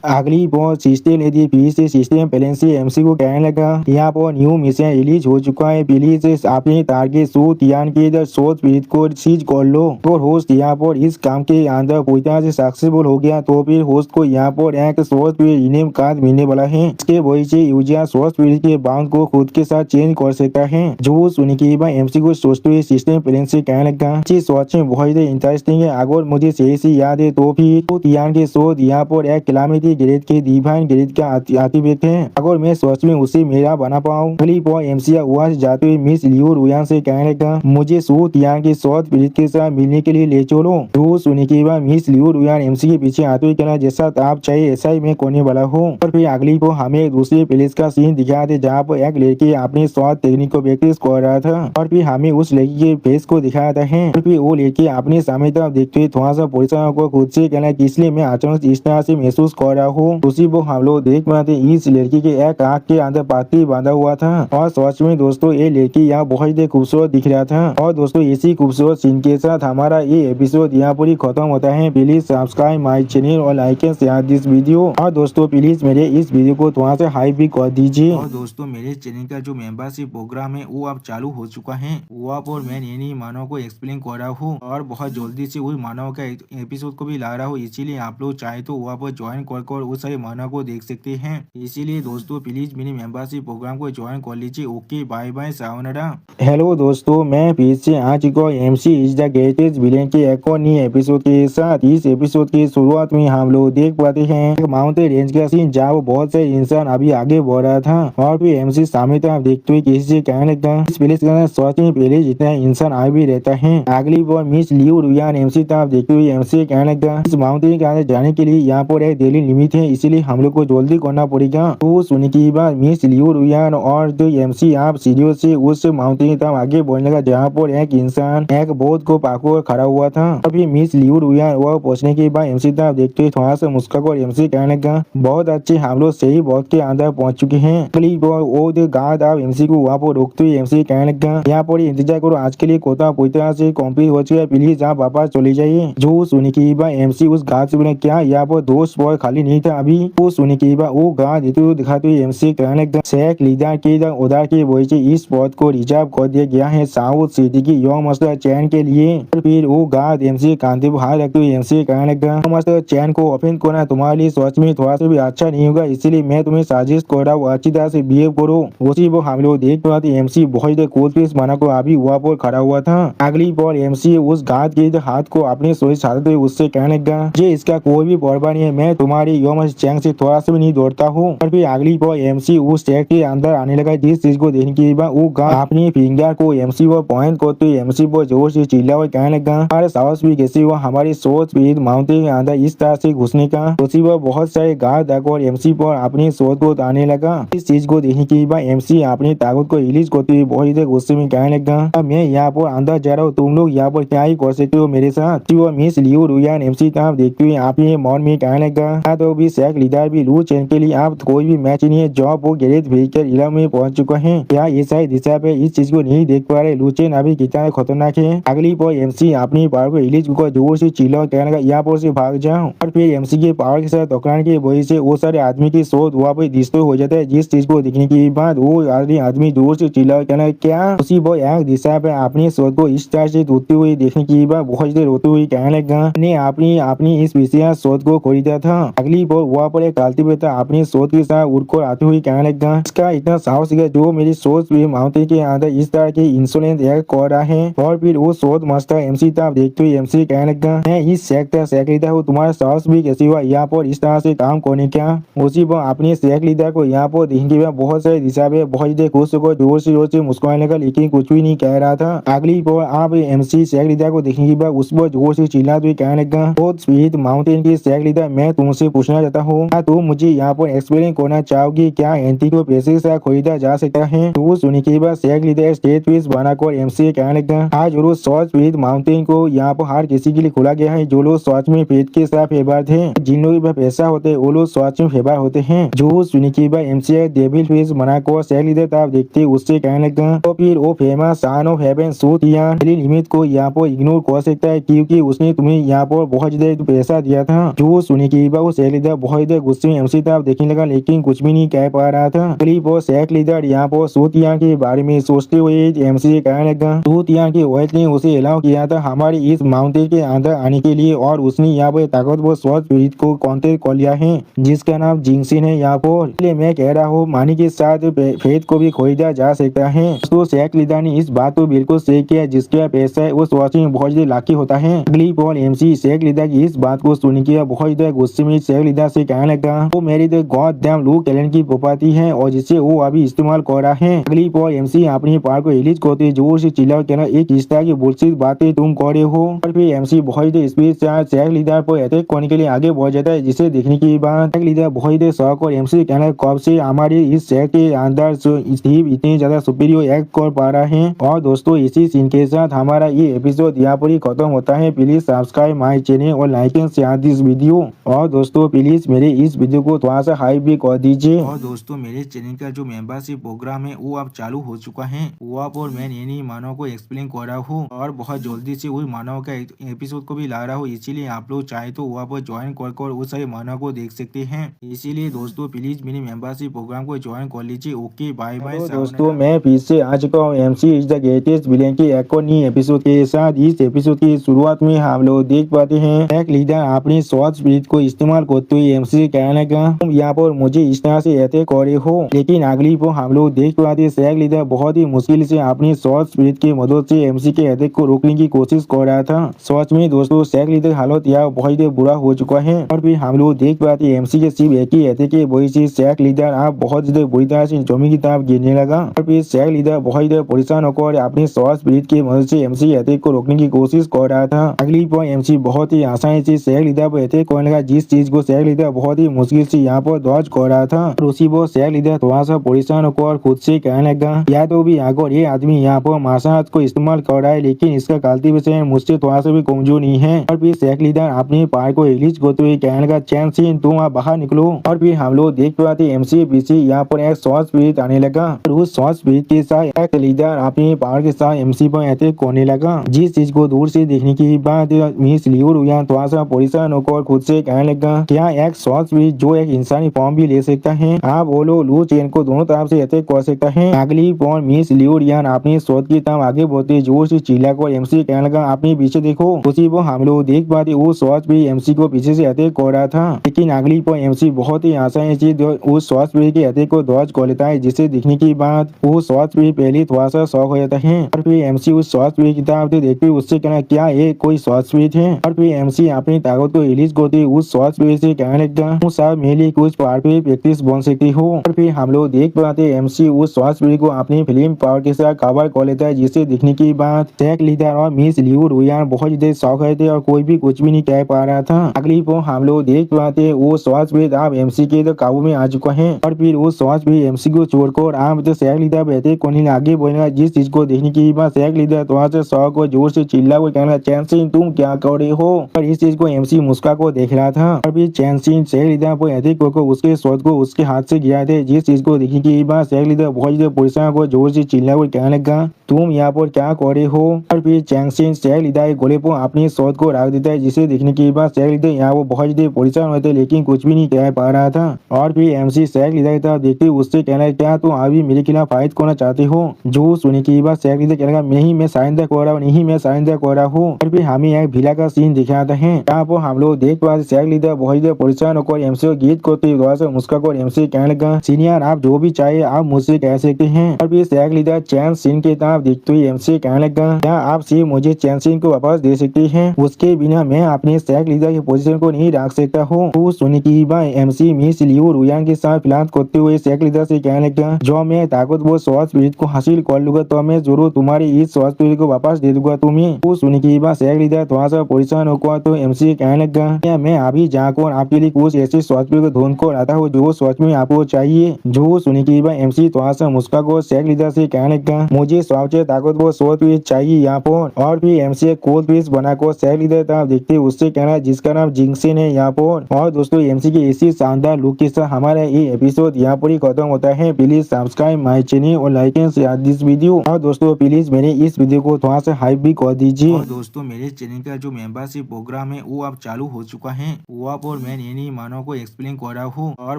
अगली बार सिस्टम ने दी फिर से सिस्टम पहले से एमसी को कहने लगा यहाँ पर न्यू मिशन रिलीज हो चुका है, प्लीज अपने टारगेट सूट यान के शोध पीड़ित को सीज कर लो। और होस्ट यहाँ पर इस काम के अंदर पूरी तरह से सक्सेसफुल हो गया तो फिर होस्ट को यहाँ पर एक शोध पीड़ित इनेम कार्ड मिलने वाला है। इसके वजह से यूजर शोध पीड़ित के बाउंड को खुद के साथ चेंज कर सकता है। जो सुनने के बाद एमसी को सोचते हुए सिस्टम प्लेन से कहने लगा सोच में बहुत इंटरेस्टिंग है, अगर मुझे सही से याद है तो फिर यान के शोध यहाँ पर एक क्लामिटी ग्रेड के डिवाइन ग्रेड का अतिव्यक्त है, अगर मैं सोच में उसे मेरा बना पाऊँ। अगली बार एमसी वहां से जाते हुए मिस लियो रुयान से कहने लगा मुझे सूट यान के शोध पीड़ित के साथ मिलने के लिए ले चलो। जो सुनने के बाद मिस लियो रुयान एमसी के पीछे आते हुए कहना जैसा आप चाहिए ऐसा ही मैं करने वाला हूँ। और फिर अगली को हमें दूसरे प्लेस का सीन दिखाया था जहाँ पर एक लड़की अपने स्वाद टेक्निक को प्रैक्टिस कर रहा था और फिर हमें उस लड़की के फेस को दिखाया था है। और फिर वो लड़की अपने सामने तरफ देखते हुए थोड़ा सा परेशान को खुद से कहना इसलिए मैं अचानक इस तरह से महसूस कर रहा हूँ। उसी वो हम लोग देख पाते इस लड़की के एक आँख के अंदर पट्टी बांधा हुआ था और सच में दोस्तों ये लड़की यहाँ बहुत ही खूबसूरत दिख रहा था। और दोस्तों इसी खूबसूरत सीन के साथ हमारा ये एपिसोड यहाँ पर ही खत्म होता है। प्लीज सब्सक्राइब माई चैनल और like and share this video. और दोस्तों प्लीज मेरे इस वीडियो को थोड़ा सा हाई भी कर दीजिए। और दोस्तों मेरे चैनल का जो मेंबरशिप प्रोग्राम है वो अब चालू हो चुका है, वहाँ पर मैं नई मानव को एक्सप्लेन कर रहा हूँ और बहुत जल्दी से उस मानव का एपिसोड को भी ला रहा हूँ, इसीलिए आप लोग चाहे तो वहाँ पर ज्वाइन कर उस सारे मानव को देख सकते हैं। इसीलिए दोस्तों प्लीज मेरे मेंबरशिप प्रोग्राम को ज्वाइन कर लीजिए। Okay bye bye sayonara. Hello दोस्तों मैं फिर से आ चुका हूँ MC is the greatest villain के एक और नए एपिसोड के साथ। इस एपिसोड की शुरुआत में हम लोग देख पाते हैं माउंटेन रेंज का सीन जहाँ बहुत से इंसान अभी आगे बढ़ रहा था और फिर एमसी सामने तरफ देखते हुए किसी से कहने लगा इस प्लेस का सोच में पहले जितना इंसान आ भी रहता है। अगली बार मिस लियो रुयान एमसी तरफ देखते हुए एमसी कहने लगा इस माउंटेन के अंदर जाने के लिए यहाँ पर एक डेली लिमिट है, इसीलिए हम लोग को जल्दी करना पड़ेगा। तो सुनने के बाद मिस लियो रुयान और जो एमसी आप सीढ़ियों से उस माउंटेन की तरफ आगे बढ़ने लगा जहाँ पर एक इंसान एक बोट को पाकर खड़ा हुआ था। अभी मिस लियो रुयान वह पहुंचने के बाद एमसी तरफ देखते हुए थोड़ा सा मुस्कुराकर एमसी कहने लगा बहुत अच्छे हम लोग सही बोट के अंदर पहुंच चुके हैं। अगली बार वो जो गार्ड आप एमसी को वहाँ पर रोकते हुए एमसी कहने लगा यहाँ पर इंतजार करो, आज के लिए कोटा पूरी तरह से कंप्लीट हो चुका है, प्लीज आप वापस चले जाइए। जो सुनने के बाद एमसी उस गार्ड से बोले क्या यहाँ पर दोस्त बॉय खाली नहीं था अभी। वो सुनने के बाद वो गार्ड देते हुए दिखाते हुए एमसी कहने लगा शेख लीडर के उधार के वजह से इस पद को रिजर्व कर दिया गया है साउथ सिटी की यंग मास्टर चैन के लिए। फिर वो गार्ड एमसी कांधे पर हाथ रखते हुए एमसी कहने लगा मास्टर चैन को ओपन करना तुम्हारे लिए सच में थोड़ा सा भी अच्छा नहीं होगा, इसलिए मैं तुम्हें सजेस्ट कर रहा हूँ अच्छी तरह से बिहेव करो। उसी वो हम लोग देख पाते एमसी बहुत कोल पीस बना को अभी वहाँ पर खड़ा हुआ था। अगली बार एमसी उस गार्ड के हाथ को अपने सोच छाते हुए उससे कहने लगा ये इसका कोई भी परवाह नहीं है, मैं तुम्हारी यंग चैन से थोड़ा सा भी नहीं दौड़ता हूँ। और फिर अगली बार एमसी उस चैक के अंदर आने लगा जिस चीज को देखने के बाद वो गार्ड अपनी फिंगर को एमसी पर पॉइंट करते हुए एमसी पर जोर से चिल्ला और कहने लगा हमारे साहस भी कैसे हुआ हमारी सोच पीड़ माउंटेन के अंदर इस तरह से घुसने का। उसी पर बहुत सारे गार्ड आकर एमसी पर अपनी सोच को उतारने लगा। इस चीज को देखने के बाद एमसी अपनी ताकत को रिलीज करते हुए बहुत ही गुस्से में कहने लगा मैं यहाँ पर अंदर जा रहा हूँ, तुम लोग यहाँ पर क्या ही कर सकते हो मेरे साथ। मिस लियो रुयान एमसी तरफ देखते हुए अपने मौन में कहने लगा तो भी शेख लीडर भी लू चैन के लिए आप कोई भी मैच नहीं है, जॉब वो ग्रेट व्हीकल इलाम में पहुंच चुका है। क्या ये सही दिशा पे इस चीज को नहीं देख पा रहे, लू चैन अभी कितना खतरनाक है। अगली बार एमसी अपनी पावर को रिलीज को जोर से चिल्ला कहने लगा यहाँ पर से भाग जाओ। और फिर एमसी के पावर के साथ टकराने की वजह से वो सारे आदमी की सोच वहाँ पे डिस्ट्रॉय हो जाता है, जिस चीज को देखने के बाद वो आदमी जोर से चिल्ला कहना क्या। उसी वो एक दिशा पे अपनी सोच को इस तरह से टूटते हुए देखने के बाद बहुत देर रोते हुए कहने लगा ने अपनी इस विशेष सोच को खरीदा था। अगली बार वहाँ पर एक कल्टीवेटर अपनी सोच के साथ उड़कर आते हुए कहने लगा इसका इतना साहस है जो मेरी सोच भी माउंटेन के अंदर इस तरह की इंसुलेंस एक्ट कर रहा है। और फिर वो सोच मास्टर एमसी तरफ देखते हुए एमसी कहने लगा मैं इस शेख लीडर हूँ, तुम्हारा साहस भी कैसे हुआ यहाँ पर इस तरह से काम करने का। उसी पर अपने शेख लीडर को यहाँ पर देखने के बाद बहुत सारे दिशा पे बहुत देर खुश होकर जोर से मुस्कुराने लगा लेकिन कुछ भी नहीं कह रहा था। अगली बार आप एमसी शेख लीडर को देखने के बाद उस पर जोर से चिल्लाते हुए कहने लगा बहुत स्वीट माउंटेन की शेख लीडर मैं तुमसे पूछना चाहता हूँ क्या तुम मुझे यहाँ पर एक्सप्लेन करना चाहोगी क्या एंटी को पैसे के साथ खरीदा जा सकता है। तो सुनने के बाद शेख लीडर स्टेट पीस बनाकर एमसी कहने लगा आज रोज सॉच स्वीट माउंटेन को यहाँ पर हर किसी के लिए खोला गया है, जो लोग सॉच में पेट के साथ फेवर थे, जिन लोगों के पास पैसा होते हैं वो लोग सॉच में फेवर होते हैं। जो सुनने के बाद एमसी डेविल फेस बनाकर शेख लीडर तरफ देखते उससे कहने लगा तो फिर वो famous son of haven suit या लिमिट को यहाँ पर इग्नोर कर सकता है क्योंकि उसने तुम्हें यहाँ पर बहुत ज्यादा पैसा दिया था। जो सुनने के बाद वो शेख लीडर बहुत ज्यादा गुस्से में एमसी तरफ देखने लगा लेकिन कुछ भी नहीं कह पा रहा था। क्लिप और शेख लीडर यहाँ पर सूतियान के बारे में सोचते हुए एमसी से कहने लगा सूतियान की वाइफ ने उसे अलाउ किया था हमारे इस माउंटेन के अंदर आने के लिए और उसने यहाँ पर ताकतवर स्वास्थ्य पीड़ित को कांटेक्ट कर लिया है जिसका नाम जिंगसिन है। यहाँ पर इसलिए मैं कह रहा हूँ मानी के साथ फेथ को भी खरीदा जा सकता है। तो शेख लीडर ने इस बात को बिल्कुल सही किया जिसका पैसा है उस वॉच में बहुत ज्यादा लाखी होता है। क्लिप और एमसी शेख लीडर की इस बात को सुन के बहुत ज्यादा गुस्से में शेख लीडर से कहने लगा वो मेरी तो गॉड डैम लू कैलेंड की प्रॉपर्टी है और जिसे वो अभी इस्तेमाल कर रहा है। क्लिप और एमसी अपनी पार को रिलीज करते जोर से चिल्ला कहना एक इस तरह की बुलशिट बातें तुम कर रहे हो। और फिर एमसी बहुत ज्यादा स्पीड से शेख लीडर पर अटैक करने के लिए आगे बढ़ जाता है जिसे देखने के बाद शेख लीडर बहुत ज्यादा शौक और एमसी कहना कब से हमारे इस शहर के अंदर स्टीव इतनी ज्यादा सुपीरियर एक्ट कर पा रहा है। और दोस्तों इसी सीन के साथ हमारा ये एपिसोड यहाँ पर ही खत्म होता है। प्लीज सब्सक्राइब माय चैनल और like and share this video. और दोस्तों प्लीज मेरे इस वीडियो को थोड़ा सा हाइप भी कर दीजिए। और दोस्तों मेरे चैनल का जो मेंबरशिप प्रोग्राम है वो अब चालू हो चुका है। वो आप और मैं नई मानव को एक्सप्लेन कर रहा हूँ और बहुत जल्दी से वही मानव का एपिसोड को भी ला रहा हूँ। इसीलिए आप लोग चाहे तो वहाँ पर ज्वाइन कर उस सारे मानव को देख सकते हैं। इसीलिए दोस्तों प्लीज मेरे मेंबरशिप प्रोग्राम को ज्वाइन कर लीजिए। Okay bye bye. दोस्तों मैं फिर से आ चुका हूँ MC is the greatest villain के एक और नई एपिसोड के साथ। इस एपिसोड की शुरुआत में हम लोग देख पाते हैं एक लीडर अपनी स्वास्थ्य स्पिरिट को इस्तेमाल करते हुए एमसी से कहने लगा तुम यहाँ पर मुझे इस तरह से अटैक कर रहे हो। लेकिन अगली पर हम लोग देख पाते शेख लीडर बहुत ही मुश्किल से अपनी स्वास्थ्य स्पिरिट की मदद से एमसी के अटैक को रोकने की कोशिश कर रहा था। सच में दोस्तों शेख लीडर हालत यहाँ बहुत ही बुरा हो चुका है। और फिर हम लोग देख पाते एमसी के सिर्फ एक ही अटैक की वजह से शेख लीडर आप बहुत ज्यादा बुरी तरह से जमीन की तरफ गिरने लगा। और फिर शेख लीडर बहुत ज्यादा परेशान होकर अपनी स्वास्थ्य स्पिरिट की मदद से एमसी के अटैक को रोकने की कोशिश कर रहा था। अगली पर एमसी बहुत ही आसानी से शेख लीडर पर अटैक करने लगा जिस चीज को शेख लीडर बहुत ही मुश्किल से यहाँ पर दौड़ कर रहा था। और उसी पर शेख लीडर थोड़ा सा परेशान होकर खुद से कहने लगा या तो भी अगर ये आदमी यहाँ पर मार्शल आर्ट को इस्तेमाल कर रहा है लेकिन इसका कल्टीवेशन मुझसे थोड़ा सा भी कमजोर नहीं है। और फिर शेख लीडर अपने पार को रिलीज करते हुए कहने लगा चैन सिंह तुम आप बाहर निकलो। और फिर हम लोग देख पाते एमसी पीछे यहाँ पर एक शॉर्ट स्पिरिट आने लगा और उस शॉर्ट स्पिरिट के साथ एक लीडर अपने पावर के साथ एमसी पर अटैक करने लगा। जिस चीज को दूर से देखने के बाद मिस लियो रुया थोड़ा सा परेशान होकर खुद से कहने लगा क्या एक शॉर्ट स्पिरिट जो एक इंसानी फॉर्म भी ले सकता है आप बोलो लू चेन को दोनों तरफ से अटैक कर सकता है। अगली पॉन मिस लियो रियान अपनी शोध की तरफ आगे बढ़ते जोर से चिल्लाकर एमसी कहने लगा अपने पीछे देखो। उसी को हम लोग देख पाते वो शॉर्ट भी एमसी को पीछे से अटैक कर रहा था लेकिन अगली पर एमसी बहुत ही आसानी से उस शॉर्ट स्पिरिट के अटैक को डॉज कर लेता है जिसे देखने के बाद वो शॉर्ट स्पिरिट पहले थोड़ा सा शॉक हो जाता है। और फिर एमसी उस शॉर्ट स्पिरिट की तरफ देखते उससे कहना क्या ये कोई शॉर्ट स्पिरिट है। और फिर एमसी अपनी ताकत को रिलीज करते उस शॉर्ट स्पिरिट से कहने लगता साहब मेरे लिए कुछ पावर पे प्रैक्टिस बन सकती हो। और फिर हम लोग देख पाते एमसी उस शॉर्ट स्पिरिट को अपनी फिल्म पावर के साथ कवर कर लेता है जिसे देखने के बाद शेख लीडर और मिस लियो रुयान बहुत ज्यादा शौक रहे थे और कोई भी कुछ भी नहीं कह पा रहा था। अगली को हम लोग देख पाते वो शॉर्ट स्पिरिट अब एमसी के तो काबू में आ चुका है। और फिर वो शॉर्ट स्पिरिट एमसी को छोड़कर आप तो शेख लीडर बैठे कोने आगे बढ़ेगा जिस चीज को देखने के बाद शेख लीडर थोड़ा सा शौक और जोर से चिल्ला को कहना चैन सिंह तुम क्या कर रहे हो। और इस चीज को एमसी मुस्का को देख रहा था। और फिर चैन सिंह शेख लीडर पर अटैक करके उसके शॉट को उसके हाथ से गिरा थे जिस चीज को देखने के बाद शेख लीडर बहुत ज्यादा परेशान को जोर से चिल्ला को कहने लगा तुम यहाँ पर क्या कर रहे हो। और फिर चैन सिंह शेख लीडर के गोले पर अपनी शॉट को रख देता है जिसे देखने के बाद शेख लीडर यहाँ वो बहुत ज्यादा परेशान होते लेकिन कुछ भी नहीं कह पा रहा था। और फिर एमसी शेख लीडर की तरफ देखते उससे कहना क्या तुम अभी मेरे खिलाफ फाइट करना चाहते हो। जो सुनने के बाद शेख लीडर कहने लगा नहीं मैं सरेंडर कर रहा हूँ नहीं मैं सरेंडर कर रहा हूँ। और फिर हमें एक भिला का सीन दिखाता है यहाँ पर हम लोग देख पाते शेख लीडर बहुत ज्यादा परेशान होकर एमसी को गीत करते थोड़ा सा मुस्का कर एमसी कहने लगा सीनियर आप जो भी चाहे आप मुझसे कह सकते हैं। और फिर शेख लीडर चैन सिंह की तरफ देखते हुए एमसी कहने लगा क्या आप सिर्फ मुझे चैन सिंह को वापस दे सकते हैं उसके बिना मैं अपने शेख लीडर की पोजीशन को नहीं रख सकता हूँ। तो सुनने की बात एमसी मिस लियो रुयान के साथ फिलहाल करते हुए शेख लीडर से कहने लगा जो मैं ताकतवर शॉर्ट स्पिरिट को हासिल कर लूंगा तो मैं जरूर तुम्हारी इस शॉर्ट स्पिरिट को वापस दे दूंगा तुम्हें। तो सुनने की बात शेख लीडर थोड़ा सा परेशान होगा तो एमसी कहने लगा क्या मैं अभी जाकर आपके लिए कुछ ऐसे शॉर्ट स्पिरिट को ढूंढ कर आता हूँ जो शॉर्ट में आपको चाहिए। जो सुनने की बात एमसी थोड़ा सा मुस्का को शेख लीडर से कहने लगा मुझे सबसे ताकतवर शॉर्ट स्पिरिट चाहिए यहाँ पर। और फिर एमसी कोल्ड पीस बनाकर शेख लीडर तरफ देखते उससे कहना जिसका नाम जिंगसिन है यहाँ पर। और दोस्तों एमसी के इसी शानदार लुक के साथ हमारा ये एपिसोड यहाँ पर ही खत्म होता है। प्लीज सब्सक्राइब माय चैनल और like and share this video. और दोस्तों प्लीज मेरे इस वीडियो को थोड़ा सा हाइप भी कर दीजिए। दोस्तों मेरे चैनल का जो मेंबरशिप प्रोग्राम है वो अब चालू हो चुका है। वहाँ पर मैं नई मानव को एक्सप्लेन कर रहा हूँ और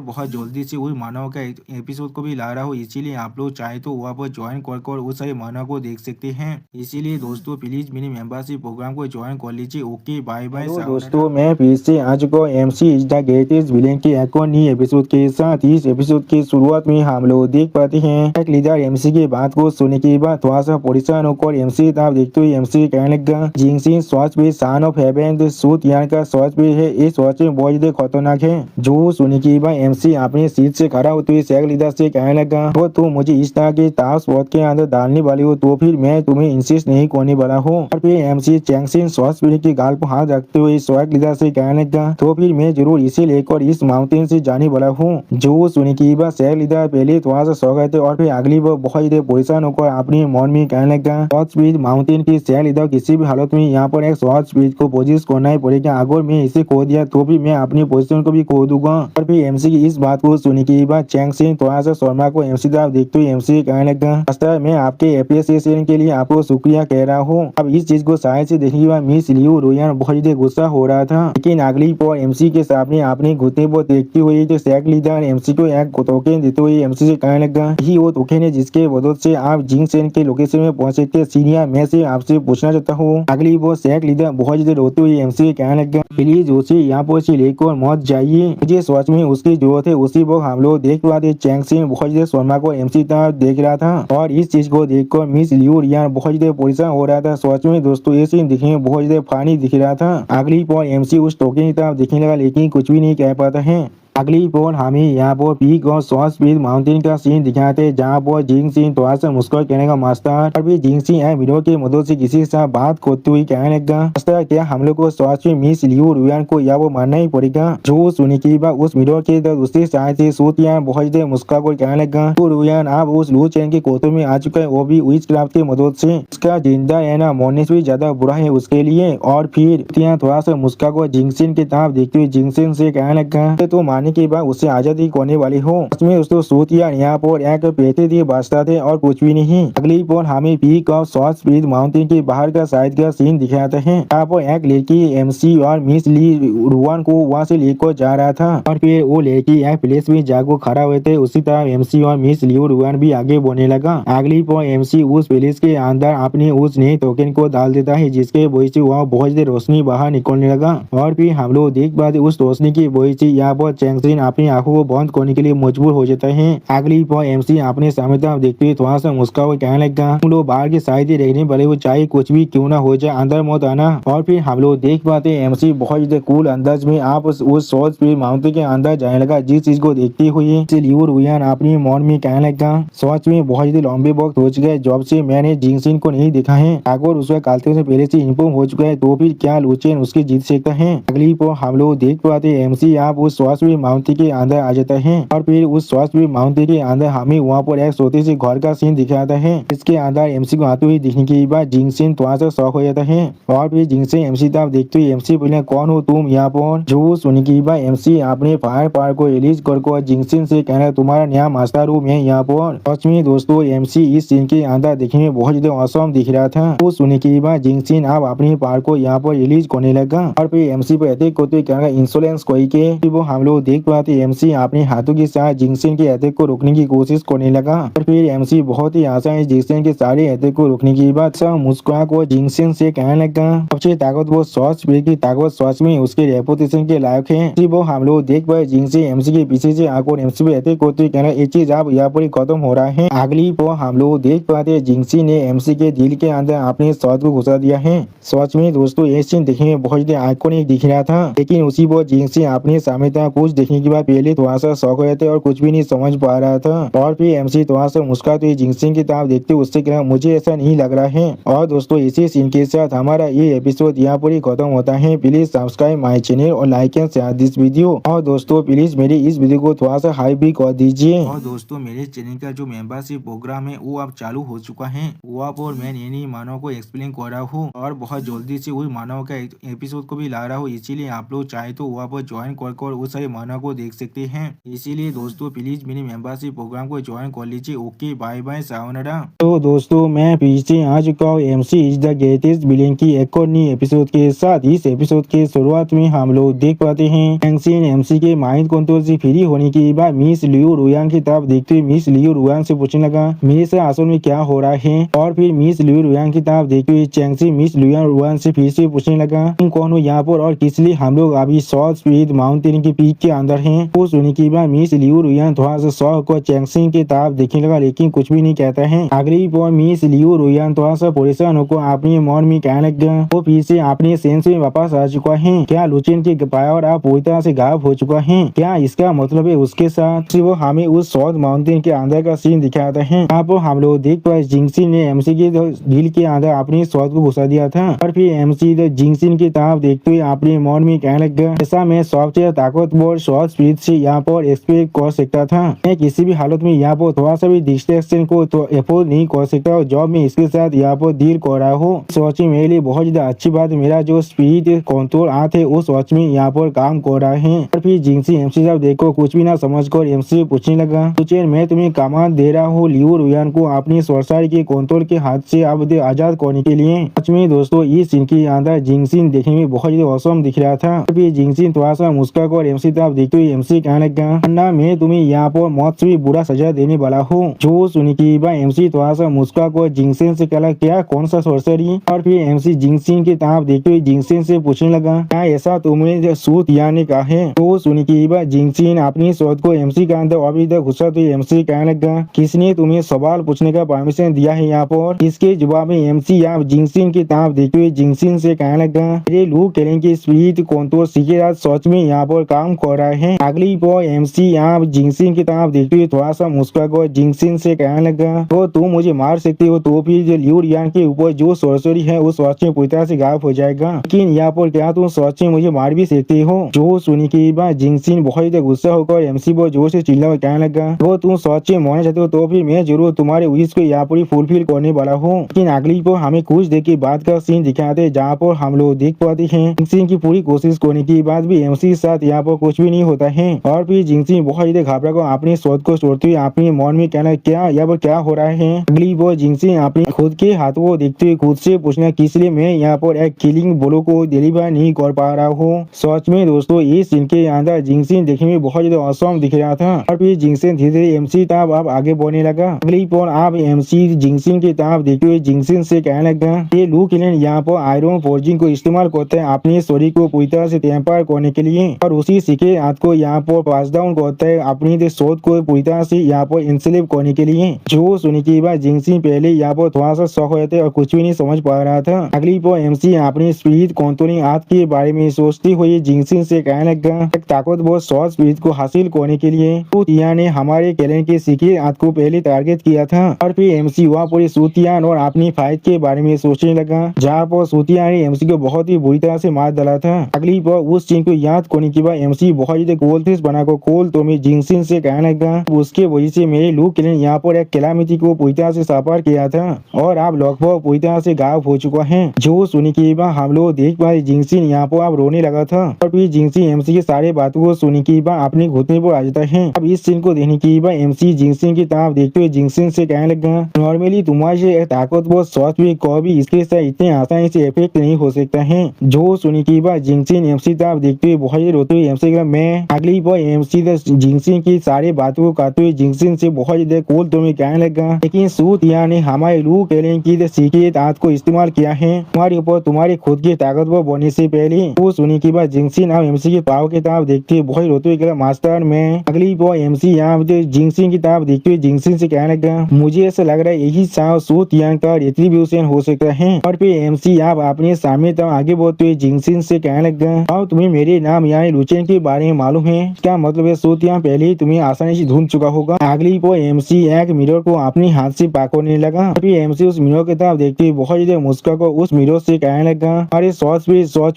बहुत जल्दी से उस मानव का एपिसोड को भी ला रहा हूँ। इसीलिए आप लोग चाहे तो वहाँ पर ज्वाइन कर उस सारे मानव को देख सकते हैं। इसीलिए दोस्तों प्लीज मेरे मेंबरशिप प्रोग्राम को ज्वाइन कर लीजिए। Okay bye bye. दोस्तों मैं फिर से आ चुका हूँ MC is the greatest villain के एक और नई एपिसोड के साथ। इस एपिसोड की शुरुआत में हम लोग देख पाते हैं एक लीडर एमसी की बात को सुनने के बाद थोड़ा सा परेशान होकर एमसी आप देखते हुए एमसी कहने लगा जिंगसिन स्वाच पे सन ऑफ हेवन सूत यान का स्वाच पे है। इस स्वाच में बहुत ज्यादा खतरनाक है। जो सुनने के बाद एमसी अपने सीट से खड़ा होते हुए सेक लीडर से कहने लगा तो तुम मुझे इस तरह के टास्क स्वाच के अंदर डालने वाली हो तो फिर मैं तुम्हें इंसिस्ट नहीं करने वाला हूँ। और फिर एमसी चैंगसिन स्वाच पीढ़ी की गाल पर हाथ रखते हुए स्वैग लीडर से कहने लगा तो फिर मैं जरूर इसे लेकर इस माउंटेन से जाने वाला हूँ। जो सुनने के बाद सेक लीडर पहले थोड़ा सा सो गए थे और फिर अगली बार बहुत ज्यादा परेशान होकर अपने मन में कहने लगा शॉर्ट स्पीड माउंटेन की सेक लीडर किसी भी हालत में यहाँ पर एक शॉर्ट स्पीड को पोजिशन करना ही पड़ेगा। अगर मैं इसे खो दिया तो भी मैं अपनी पोजीशन को भी खो दूंगा। और फिर एमसी की इस बात को सुनने के बाद चैंग सिंह थोड़ा सा शर्मा को एमसी तरफ देखते हुए एमसी कहने लगा मैं आपके एप्रिसिएशन के लिए आपको शुक्रिया कह रहा हूँ। अब इस चीज को शायद से देखने के बाद मिस लियू रोयान बहुत ज्यादा गुस्सा हो रहा था। लेकिन अगली पर एमसी के सामने अपने घुटने पर देखती हुई जो सेक लीडर एमसी को एक टोकन देते हुए एमसी से कहने लगा यही वो टोकन है जिसके मदद से आप जिंग सेन के लोकेशन में पहुंच सकते हैं। सीनियर मैं से आपसे पूछना चाहता हूँ। अगली वो सेक लीडर बहुत ज्यादा रोते हुए एमसी कहने लगा प्लीज उसे यहाँ पर से लेकर मत जाइए, मुझे सच में उसकी जरूरत है। उसी वक्त हम लोग देख पाते चैंग सिंह बहुत ज्यादा शर्मा को एमसी तरफ देख रहा था और इस चीज को देखकर मिस लियू रियान बहुत ज्यादा परेशान हो रहा था। सच में दोस्तों ये सीन दिखने में बहुत ज्यादा फानी दिख रहा था। अगली पर एमसी उस टोकन की तरफ दिखने लगा लेकिन कुछ भी नहीं कह पाता है। अगली पोल हमें यहाँ पर पीक और शॉर्ट स्पीड माउंटेन का सीन दिखाते जहाँ पर जिंग सिंह थोड़ा सा मुस्कुरा कहने का मास्टर और भी जिंग सिंह वीडियो की मदद से किसी के साथ बात करते हुए कहने लगा मास्टर क्या हम लोग को शॉर्ट में मिस लियू रुयान को या वो मानना ही पड़ेगा। जो सुनी की बात उस वीडियो के दूसरी साइड से सूतियान बहुत देर मुस्कुरा कर कहने लगा तो रुयान आप उस लू चैन के कोतों में आ चुका है वो भी विच क्राफ्ट की मदद से। उसका जिंदा रहना मरने से भी ज्यादा बुरा है उसके लिए। और फिर थोड़ा सा मुस्कुरा कर जिंग सिंह की तरफ देखते हुए जिंग सिंह से कहने लगा तो मारने के बाद उससे आजादी करने वाली हो। उसमें उसको सूतिया यहाँ पर एक पेटे दिए बादशाह थे और कुछ भी नहीं। अगली पर हमें पीक और शॉर्ट स्पीड माउंटेन के बाहर का साइड का सीन दिखाते हैं। यहाँ पर एक लड़की एमसी और मिस ली रुआन को वहाँ से लेकर जा रहा था और फिर वो लड़की एक प्लेस में जाकर खड़ा हुए थे। उसी तरह एमसी और मिस लियू रुआन भी आगे बढ़ने लगा। अगली पर एमसी उस प्लेस के अंदर अपने उस नए टोकन को डाल देता है जिसके वजह से वहाँ बहुत ज्यादा रोशनी बाहर निकलने लगा। और फिर हम लोग देख पाते उस रोशनी की वजह से यहाँ पर चैंगसिन अपनी आंखों को बंद करने के लिए मजबूर हो जाता है। अगली पर एमसी अपने सामने तरफ देखते हुए थोड़ा सा मुस्कुरा हुआ कहने लगा तुम लोग बाहर की साइड ही देखने वाले हो चाहे कुछ भी क्यों ना हो जाए अंदर मत आना। और फिर हम लोग देख पाते हैं एमसी बहुत ज्यादा कूल अंदाज में आप उस शॉर्ट स्पीड माउंटेन के अंदर जाने लगा। जिस चीज को देखते हुए लियू रुयान अपनी मन में कहने लगा सच में बहुत ज्यादा लंबे वक्त हो चुका है जब से मैंने जिंग सिंह को नहीं देखा है। अगर उसका कालते से पहले से इन्फॉर्म हो चुका है तो फिर क्या लूचेन उसकी जीत सकता है। अगली पर हम लोग देख पाते हैं एमसी आप उस शॉर्ट स्पीड माउंटेन के अंदर आ जाता है और फिर उस शॉर्ट स्पीड माउंटेन के अंदर हमें वहाँ पर एक छोटे से घर का सीन दिखाता है। इसके अंदर एमसी को आते हुए दिखने के बाद जिंग सिंह थोड़ा सा शौक हो जाता है और फिर जिंग सिंह एमसी तब देखते हुए एमसी बोले कौन हो तुम यहाँ पर। जो सुनने के बाद एमसी अपने फायर पावर को रिलीज कर जिंग सिंह से कहना तुम्हारा नया मास्टर रूम है यहाँ पर। सच में दोस्तों एमसी इस सीन के अंदर देखने में बहुत ज्यादा औसम दिख रहा था। वो सुनने के बाद जिंग सिंह अब अपने पावर को यहाँ पर रिलीज करने लगा और फिर एमसी पर अटैक करते हुए इंश्योरेंस कोई के वो हम लोग देख पाते एमसी अपने हाथों के साथ जिंग सिंह के अटैक को रोकने की कोशिश करने लगा। और फिर एमसी बहुत ही आसान है जिंग सिंह के सारे अटैक को रोकने के बाद सब मुस्कुरा को जिंग सिंह से कहने लगा सबसे ताकत वो शॉर्ट स्पीड की ताकत सच में उसके रेपुटेशन के लायक है। वो हम लोग देख पाए जिंग सिंह एमसी के पीछे से आकर एमसी पे अटैक करते हुए कहना ये चीज आप यहाँ पर खत्म हो रहा है। अगली पर हम लोग देख पाते जिंग सिंह ने एमसी के दिल के अंदर अपने शॉट को घुसा दिया है। सच में दोस्तों ये सीन देखने में बहुत ज्यादा आइकॉनिक दिख रहा था। लेकिन उसी पर जिंग सिंह अपने सामने था कुछ देखने के बाद पहले थोड़ा सा शौक हो जाते और कुछ भी नहीं समझ पा रहा था। और फिर एमसी थोड़ा सा मुस्कुराते हुए जिंग सिंह की तरफ देखते उससे कहना मुझे ऐसा नहीं लग रहा है। और दोस्तों इसी सीन के साथ हमारा ये एपिसोड यहाँ पर ही खत्म होता है। प्लीज सब्सक्राइब माई चैनल और like and share this video. और दोस्तों प्लीज मेरी इस वीडियो को थोड़ा सा हाइप भी कर दीजिए। और दोस्तों मेरे चैनल का जो मेंबरशिप प्रोग्राम है वो अब चालू हो चुका है। वहाँ पर मैं नई मानव को एक्सप्लेन कर रहा हूँ और बहुत जल्दी से वही मानव का एपिसोड को भी ला रहा हूँ। इसीलिए आप लोग चाहे तो वहाँ पर ज्वाइन कर उस सारे मानव को देख सकते हैं। इसीलिए दोस्तों प्लीज मेरी मेंबरशिप प्रोग्राम को ज्वाइन कर लीजिए। Okay bye bye sayonara. तो दोस्तों मैं फिर से आ चुका हूँ MC is the greatest villain की एक और नई एपिसोड के साथ। इस एपिसोड के शुरुआत में हम लोग देख पाते हैं एमसी के माइंड कंट्रोल से फ्री होने के बाद मिस लियू रुयांग की तरफ देखते हुए मिस लियू रुयांग से पूछने लगा मेरे से असल में क्या हो रहा है। और फिर मिस लियू रुयांग की तरफ देखते हुए चैंगसी मिस लियू रुयांग से फिर से पूछने लगा तुम कौन हो यहाँ पर और किस लिए हम लोग अभी सॉल्ट स्पीड माउंटेन के पीक के अंदर हैं। वो सुनने के बाद मिस लियू रुयांग थोड़ा सा शौक और चैंगसी की तरफ देखने लगा लेकिन कुछ भी नहीं कहता है। अगली बार मिस लियू रुयांग थोड़ा सा परेशान होकर अपने मन में कहने लगा वो फिर से अपने सेंस में वापस आ चुका है। क्या लुचेन के पावर आप पूरी तरह से गायब हो चुका है। क्या इसका मतलब है उसके साथ वो हमें उस सॉल्ट माउंटेन के अंदर का सीन दिखाता है। अब हम लोग देख पाए जिंगसिन ने एमसी के दिल के अंदर अपने शॉट को घुसा दिया था और फिर एमसी जिंगसिन की तरफ देखते हुए अपने मन में कहने लगा ऐसा मैं सबसे ताकतवर शॉट स्पीड से यहाँ पर एक्सपेक्ट कर सकता था। मैं किसी भी हालत में यहाँ पर थोड़ा सा भी डिस्ट्रैक्शन को तो अफोर्ड नहीं कर सकता। जब मैं इसके साथ यहाँ पर डील कर रहा हूँ सोच मेरे लिए बहुत ज्यादा अच्छी बात मेरा जो स्पीड कंट्रोल आते उस वॉच में यहाँ पर काम कर रहा है। और फिर जिंगसी एमसी साहब देखो कुछ भी ना समझकर एमसी पूछने लगा तो मैं तुम्हें कमांड दे रहा हूँ लियू रुयान को अपनी सरसारी के कंट्रोल के हाथ से अब आजाद करने के लिए। सच में दोस्तों इस सीन के अंदर जिंगसिन देखने में बहुत ज्यादा औसम दिख रहा था। फिर जिंगसिन थोड़ा सा मुस्का कर एमसी तरफ देखते हुए एमसी कहने लगा ना मैं तुम्हें यहाँ पर मौत से भी बुरा सजा देने वाला हूँ। जो सुनी की बात एमसी थोड़ा सा मुस्का कर जिंगसिन से कहला क्या कौन सा सरसरी। और फिर एमसी जिंगसिन की तरफ देखते हुए जिंगसिन से पूछने लगा क्या ऐसा तुम्हें सूत यानी का है। तो सुनी की बात जिंगसिन अपनी शोध को एमसी के अंदर अभी तक घुसा तो एमसी कहने लगा किसने तुम्हें सवाल पूछने का परमिशन दिया है यहाँ पर। इसके जवाब में एमसी आप जिंगसिन की तरफ देखते हुए जिंगसिन से कहने लगा मेरे लू केलिंग की स्पीड कंट्रोल सीखे रात सच में यहाँ पर काम कर रहा है। अगली बार एमसी आप जिंगसिन की तरफ देखते हुए थोड़ा सा मुस्कुरा कर जिंगसिन से कहने लगा तो तुम मुझे मार सकते हो तो फिर लियू रियान के ऊपर जो सरसरी है उस वॉच में पूरी तरह से गायब हो जाएगा। लेकिन यहाँ पर क्या तुम सच में मुझे मार भी सकते हो। जो सुनी की बात जिंगसिन बहुत ही गुस्सा होकर एमसी पर जोर से चिल्ला कहने लगा वो तुम सच में मरना चाहते हो तो फिर मैं जरूर तुम्हारे विश को यहाँ पर फुलफिल करने वाला हूँ। लेकिन अगली पर हमें कुछ देर के बाद का सीन दिखाते जहाँ पर हम लोग देख पाते हैं जिंगसिन की पूरी कोशिश करने के बाद भी एमसी के साथ यहाँ पर कुछ भी नहीं होता है। और फिर जिंगसिन बहुत ही घबरा कर अपने शोध को छोड़ते हुए अपने मन में कहना क्या यहाँ पर क्या हो रहा है। अगली बार जिंगसिन अपने खुद के हाथों को देखते हुए खुद से पूछना किस लिए मैं यहाँ पर एक किलिंग बोलो को डिलीवर नहीं कर पा रहा हूँ। सच में दोस्तों इस सीन के अंदर जिंगसिन देखने में बहुत ज्यादा औसम दिख रहा था। और फिर जिंगसिन धीरे धीरे एमसी तरफ आप आगे बढ़ने लगा। अगली पर आप एमसी जिंगसिन की तरफ देखते हुए जिंगसिन से कहने लगा ये लू केलिन यहाँ पर आयरन फोर्जिंग को इस्तेमाल करते हैं अपने शरीर को पूरी तरह से टेम्पर करने के लिए और उसी सीखे हाथ को यहाँ पर पास डाउन करते हैं अपनी शोध को पूरी तरह से यहाँ पर इंसलेव करने के लिए। जो सुनी की बात जिंगसिन पहले यहाँ पर थोड़ा सा शौक हो जाते और कुछ भी नहीं समझ पा रहा था। अगली पर एमसी अपनी स्पीड कंट्रोलिंग हाथ के बारे में सोचते हुए जिंगसिन से कहने लगा एक ताकतवर शॉर्ट स्पीड को हासिल करने के लिए सूतियान ने हमारे कैलेंडर के सीखे हाथ को पहले टारगेट किया था। और फिर एमसी वहाँ पूरी सूतियान और अपनी फाइट के बारे में सोचने लगा जहाँ पर सूतियान ने एमसी को बहुत ही बुरी तरह से मार डाला था। अगली बार उस चीज को याद करने के बाद एमसी बहुत ही गोल थे बनाकर कोल तो मैं जिंगसिन से कहने लगा उसके वजह से मेरे लू केलिन यहाँ पर एक कैलामिटी को पूरी तरह से सफर किया था और आप लगभग पूरी तरह से गायब हो चुका है। जो सुनी के बाद हम लोग देख पाए जिंगसिन यहाँ पर आप रोने लगा था। और फिर जिंगसिन एमसी के सारे बातों को सुनी के बाद अपने घुटने पर आ जाता है। अब इस सीन को देखने के बाद एमसी जिंगसिन की तरफ देखते हुए जिंगसिन से कहने लगा नॉर्मली तुम्हारे से ताकतवर शॉट भी कभी इसके साथ इतने आसानी से इफेक्ट नहीं हो सकता है। जो सुनी के बाद जिंगसिन एमसी तरफ देखते हुए बहुत ही रोते हुए एमसी मैं अगली बार एमसी जिंगसिन की सारी बातों को कहते हुए जिंगसिन से बहुत ज्यादा कोल तो मैं कहने लगा लेकिन सूतिया ने हमारे लू केलिन की सीक्रेट हाथ को इस्तेमाल किया है तुम्हारे ऊपर तुम्हारे खुद की ताकतवर बनने से पहले। वो सुनी के बाद जिंगसिन अब एमसी के पाव की तरफ देखते बहुत रोते हुए मास्टर में अगली बार एमसी यहाँ जिंगसिन की तरफ देखते हुए जिंगसिन से कहने लगा मुझे ऐसा लग रहा है यही सूतियान का रिट्रीब्यूशन हो सकता है। और फिर एमसी आप अपने सामने तक आगे बढ़ते हुए जिंगसिन से कहने लगा और तुम्हें मेरे नाम यानी लुचेन के बारे में मालूम है क्या मतलब है सूतियान पहले ही तुम्हें आसानी से ढूंढ चुका होगा। अगली बार एमसी एक मिरर को अपने हाथ से पकड़ने लगा। फिर एमसी उस मिरर की तरफ देखते हुए बहुत ज्यादा मुस्कुरा को उस मिरर से कहने लगा अरे सोच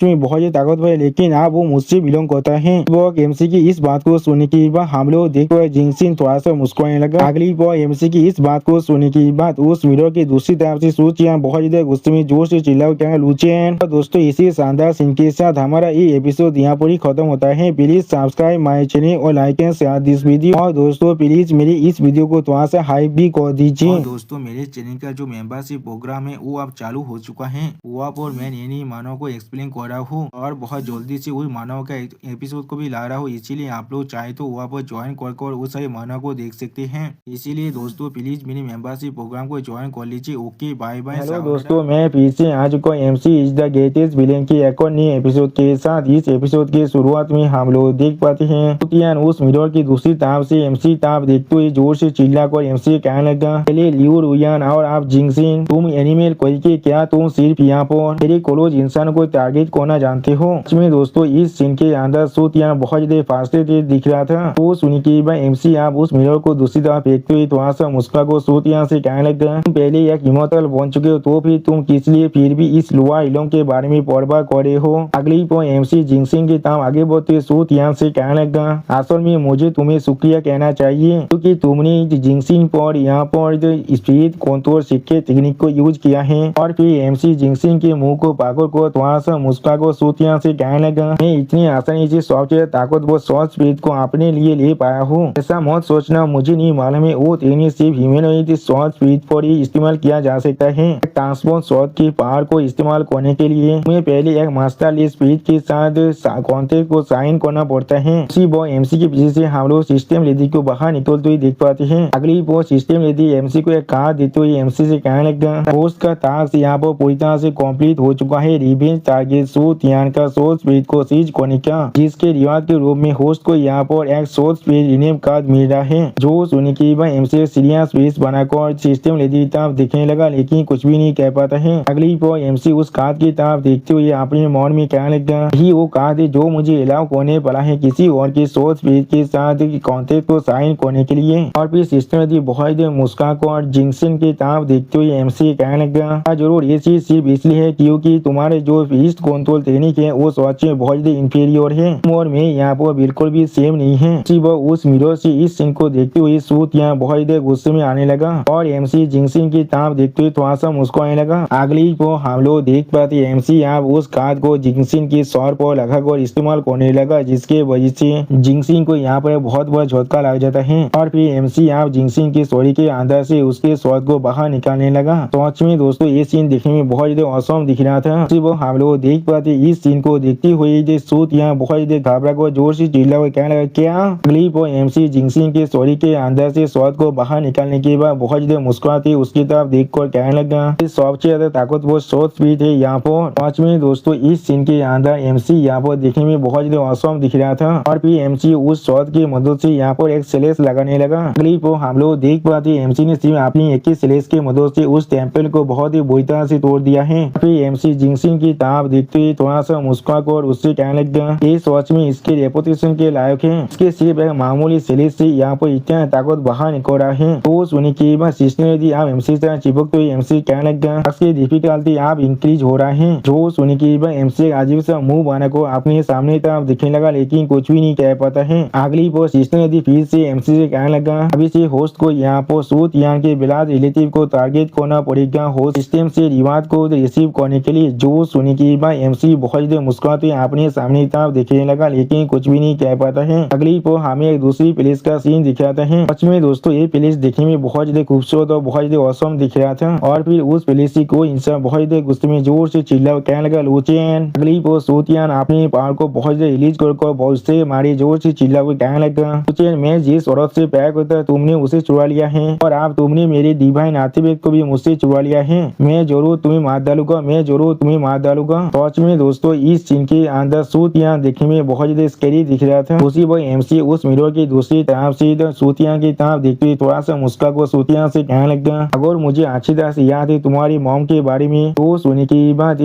में बहुत ज्यादा ताकतवर है लेकिन आप वो मुझसे बिलोंग करता है। वो एमसी की इस बात को सुनने के बाद हम लोग देख पाए जिंगसिन थोड़ा सा मुस्कुराने लगा। अगली बार एमसी की इस बात को सुनने के बाद उस मिरर की दूसरी तरफ से सूचियां बहुत ज्यादा गुस्से में जोर से चिल्ला क्या लुचेन। दोस्तों इसी शानदार सीन के साथ हमारा ये एपिसोड यहाँ पर ही खत्म होता है। Please please subscribe my channel और like and share this video. और दोस्तों प्लीज मेरी इस वीडियो को थोड़ा सा हाइप भी कर दीजिए। और दोस्तों मेरे चैनल का जो मेंबरशिप प्रोग्राम है वो अब चालू हो चुका है। वो आप और मैं नई मानव को एक्सप्लेन कर रहा हूँ और बहुत जल्दी से उस मानव का एपिसोड को भी ला रहा हूँ। इसीलिए आप लोग चाहे तो वहाँ पर ज्वाइन कर उस सारे मानव को देख सकते हैं। इसीलिए दोस्तों प्लीज मेरी मेंबरशिप प्रोग्राम को ज्वाइन कर लीजिए। Okay bye bye. हेलो दोस्तों, मैं फिर से आ चुका हूँ MC is the greatest villain की एक और नई एपिसोड के साथ। इस एपिसोड की शुरुआत में हम लोग देख पाते हैं सुतियान उस मिरर की दूसरी तरफ से एमसी तरफ देखते हुए जोर से चिल्लाकर एमसी कहने लगा, पहले लियू रुयान और आप जिंगसिन, तुम एनिमल करके क्या तुम सिर्फ यहाँ पर मेरे क्लोज इंसान को टारगेट करना जानते हो। इसमें दोस्तों इस सीन के अंदर सुतियान बहुत ज्यादा फास्टे दिख रहा था। तो सुनी की एमसी आप उस मिरर को दूसरी तरफ फेंकते हुए थोड़ा सा मुस्कुरा को सुतियान से कहने लगा, तुम पहले एक इमोर्टल बन चुके हो तो फिर तुम किस लिए फिर भी इस लुआ इलों के बारे में परवाह करे हो। अगली पॉइंट एमसी जिंगसिंग की तरफ आगे बढ़ते सुतियान से कहने लगा, असल में मुझे तुम्हें शुक्रिया कहना चाहिए क्योंकि तुमने जिंगसिंग पर यहाँ पर स्पीड कंट्रोल सिक्के टेक्निक को यूज किया है। और फिर एमसी जिंगसिंग के मुंह को पाकर को थोड़ा सा मुस्कुरा को सुतियान से कहने लगा, मैं इतनी आसानी से सबसे ताकतवर शॉर्ट स्पीड को अपने लिए ले पाया हूँ। ऐसा मत सोचना, मुझे नहीं मालूम है वो टेक्निक सिर्फ ह्यूमनॉइड शॉर्ट स्पीड पर ही इस्तेमाल किया जा सकता है। ट्रांसपोर्ट शॉर्ट की पावर को इस्तेमाल करने के लिए तुम्हें पहले एक मास्टर लिस्ट स्पीड के साथ कॉन्ट्रैक्ट को साइन करना पड़ता है। उसी बॉय एमसी के पीछे से हम लोग सिस्टम लेडी को बाहर निकलते हुए देख पाते हैं। अगली वो सिस्टम लेडी एमसी को एक कार्ड देते हुए एमसी से कहने लगा, होस्ट का टास्क यहाँ पर पूरी तरह से कंप्लीट हो चुका है। रिवेंज टारगेट सुतियान का शॉर्ट स्पीड को सीज करने का, जिसके रिवार्ड के रूप में होस्ट को यहाँ पर एक शॉर्ट स्पीड रिनेम कार्ड मिल रहा है। जो सुनी की एमसी सीरियस फेस बनाकर सिस्टम लेडी की तरफ देखने लगा लेकिन कुछ भी नहीं कह पाता है। अगली पर एमसी उस कार्ड की तरफ देखते हुए अपने मन में कहने लगा, ही वो कार्ड है जो मुझे अलाउ करने पड़ा है किसी और के शॉर्ट स्पीड के साथ कॉन्ट्रैक्ट को साइन करने के लिए। और फिर सिस्टम लेडी बहुत मुस्कुराकर जिंगसिन की तरफ देखते हुए एमसी कहने लगा, जरूर ये चीज सिर्फ इसलिए है क्योंकि तुम्हारे जो फीस्ट कंट्रोल टेक्निक है वो सच में बहुत इंफीरियर है और मैं यहाँ पर बिल्कुल भी सेम नहीं है। उस मिरर से इस सीन को देखते हुए सूत यहाँ बहुत गुस्से में आने लगा और एमसी जिंगसिन की तरफ देखते हुए थोड़ा सा मुस्कुराने लगा। अगली को हम लोग देख पाते एमसी आप उस कार्ड को जिंगसिन की सर पर लगाकर इस्तेमाल करने लगा, जिसके वजह से जिंगसिन को यहाँ पर बहुत बड़ा झटका लग जाता है। और फिर एमसी आप जिंगसिन की सॉरी के अंदर से उसके शॉट को बाहर निकालने लगा। सच में दोस्तों ये सीन देखने में बहुत ज्यादा औसम दिख रहा था। वो हम लोग देख पाते इस सीन को देखते हुए सूत यहाँ बहुत ज्यादा घबरा को जोर से चिल्ला हुआ कहने लगा, क्या। अगली को एमसी जिंगसिन के सॉरी के अंदर से शॉट को बाहर निकालने के बाद बहुत ज्यादा मुस्कुराती उसकी तरफ देख कर कहने लगा, सबसे ज्यादा ताकतवर शॉर्ट स्पीड है यहाँ पर। पांच में दोस्तों इस सीन के अंदर एमसी यहाँ पर देखने में बहुत ज्यादा औसम दिख रहा था। और फिर एमसी उस शॉट की मदद से यहाँ पर एक स्लेश लगाने लगा। अगली को हम लोग देख पाते एमसी ने सिर्फ अपनी एक ही स्लेश की मदद से उस टेम्पल को बहुत ही बुरी तरह से तोड़ दिया है। फिर एमसी जिंगसिन की तरफ देखते हुए थोड़ा सा मुस्कुरा कर उससे कहने लगा, ये सच में इसके रेपुटेशन के लायक है। इसके सिर्फ एक मामूली स्लेश से यहाँ पर इतना ताकत बाहर निकल रहा है। तो सुनी की बात सिस्टम ने आप एमसी से चिपकते हुए एमसी कहने लगा, इसकी डिफिकल्टी आप इंक्रीज हो रहा है। जो सुनी की बात एमसी अजीब सा मुंह बना को अपने सामने तरफ दिखने लगा लेकिन कुछ भी नहीं कह पाता है। अगली पर सिस्टम ने फिर से एमसी से कहने लगा, अभी से होस्ट को यहाँ पर सूत यहाँ के बिलाद रिलेटिव को टारगेट करना पड़ेगा होस्ट सिस्टम से रिवार्ड को रिसीव करने के लिए। जो सुनी की बात एमसी बहुत ज्यादा मुस्कुराते अपने सामने तरफ दिखने लगा लेकिन कुछ भी नहीं कह पाता है। अगली पर हमें एक दूसरी प्लेस का सीन दिखाता है। सच में दोस्तों ये प्लेस देखने में बहुत ज्यादा खूबसूरत और बहुत ज्यादा औसम दिख रहा था। और फिर उस प्लेस को इंसान बहुत ज्यादा गुस्से में जोर से चिल्ला कहने लगा, लुचियन। अगली पर सुतियान अपने पावर को बहुत ज्यादा रिलीज कर बहुत से मारे जोर से चिल्ला कहने लगा, लुचियन मैं जिस औरत से प्यार करता तुमने उसे चुरा लिया है और आप तुमने मेरे डिवाइन आर्टिफैक्ट को भी मुझसे चुरा लिया है। मैं जरूर तुम्हें मार डालूंगा, मैं जरूर तुम्हें मार डालूंगा। सच में दोस्तों इस सीन के अंदर सुतियान देखने में बहुत ज्यादा स्कैरी दिख रहा था। उसी वक्त एमसी उस मिरर की दूसरी तरफ से सुतियान की तरफ देखते हुए थोड़ा सा मुस्कुरा को सुतियान से कहने लगा, अगर मुझे अच्छी तरह से याद है तुम्हारी मॉम के बारे में। तो सुनने की बात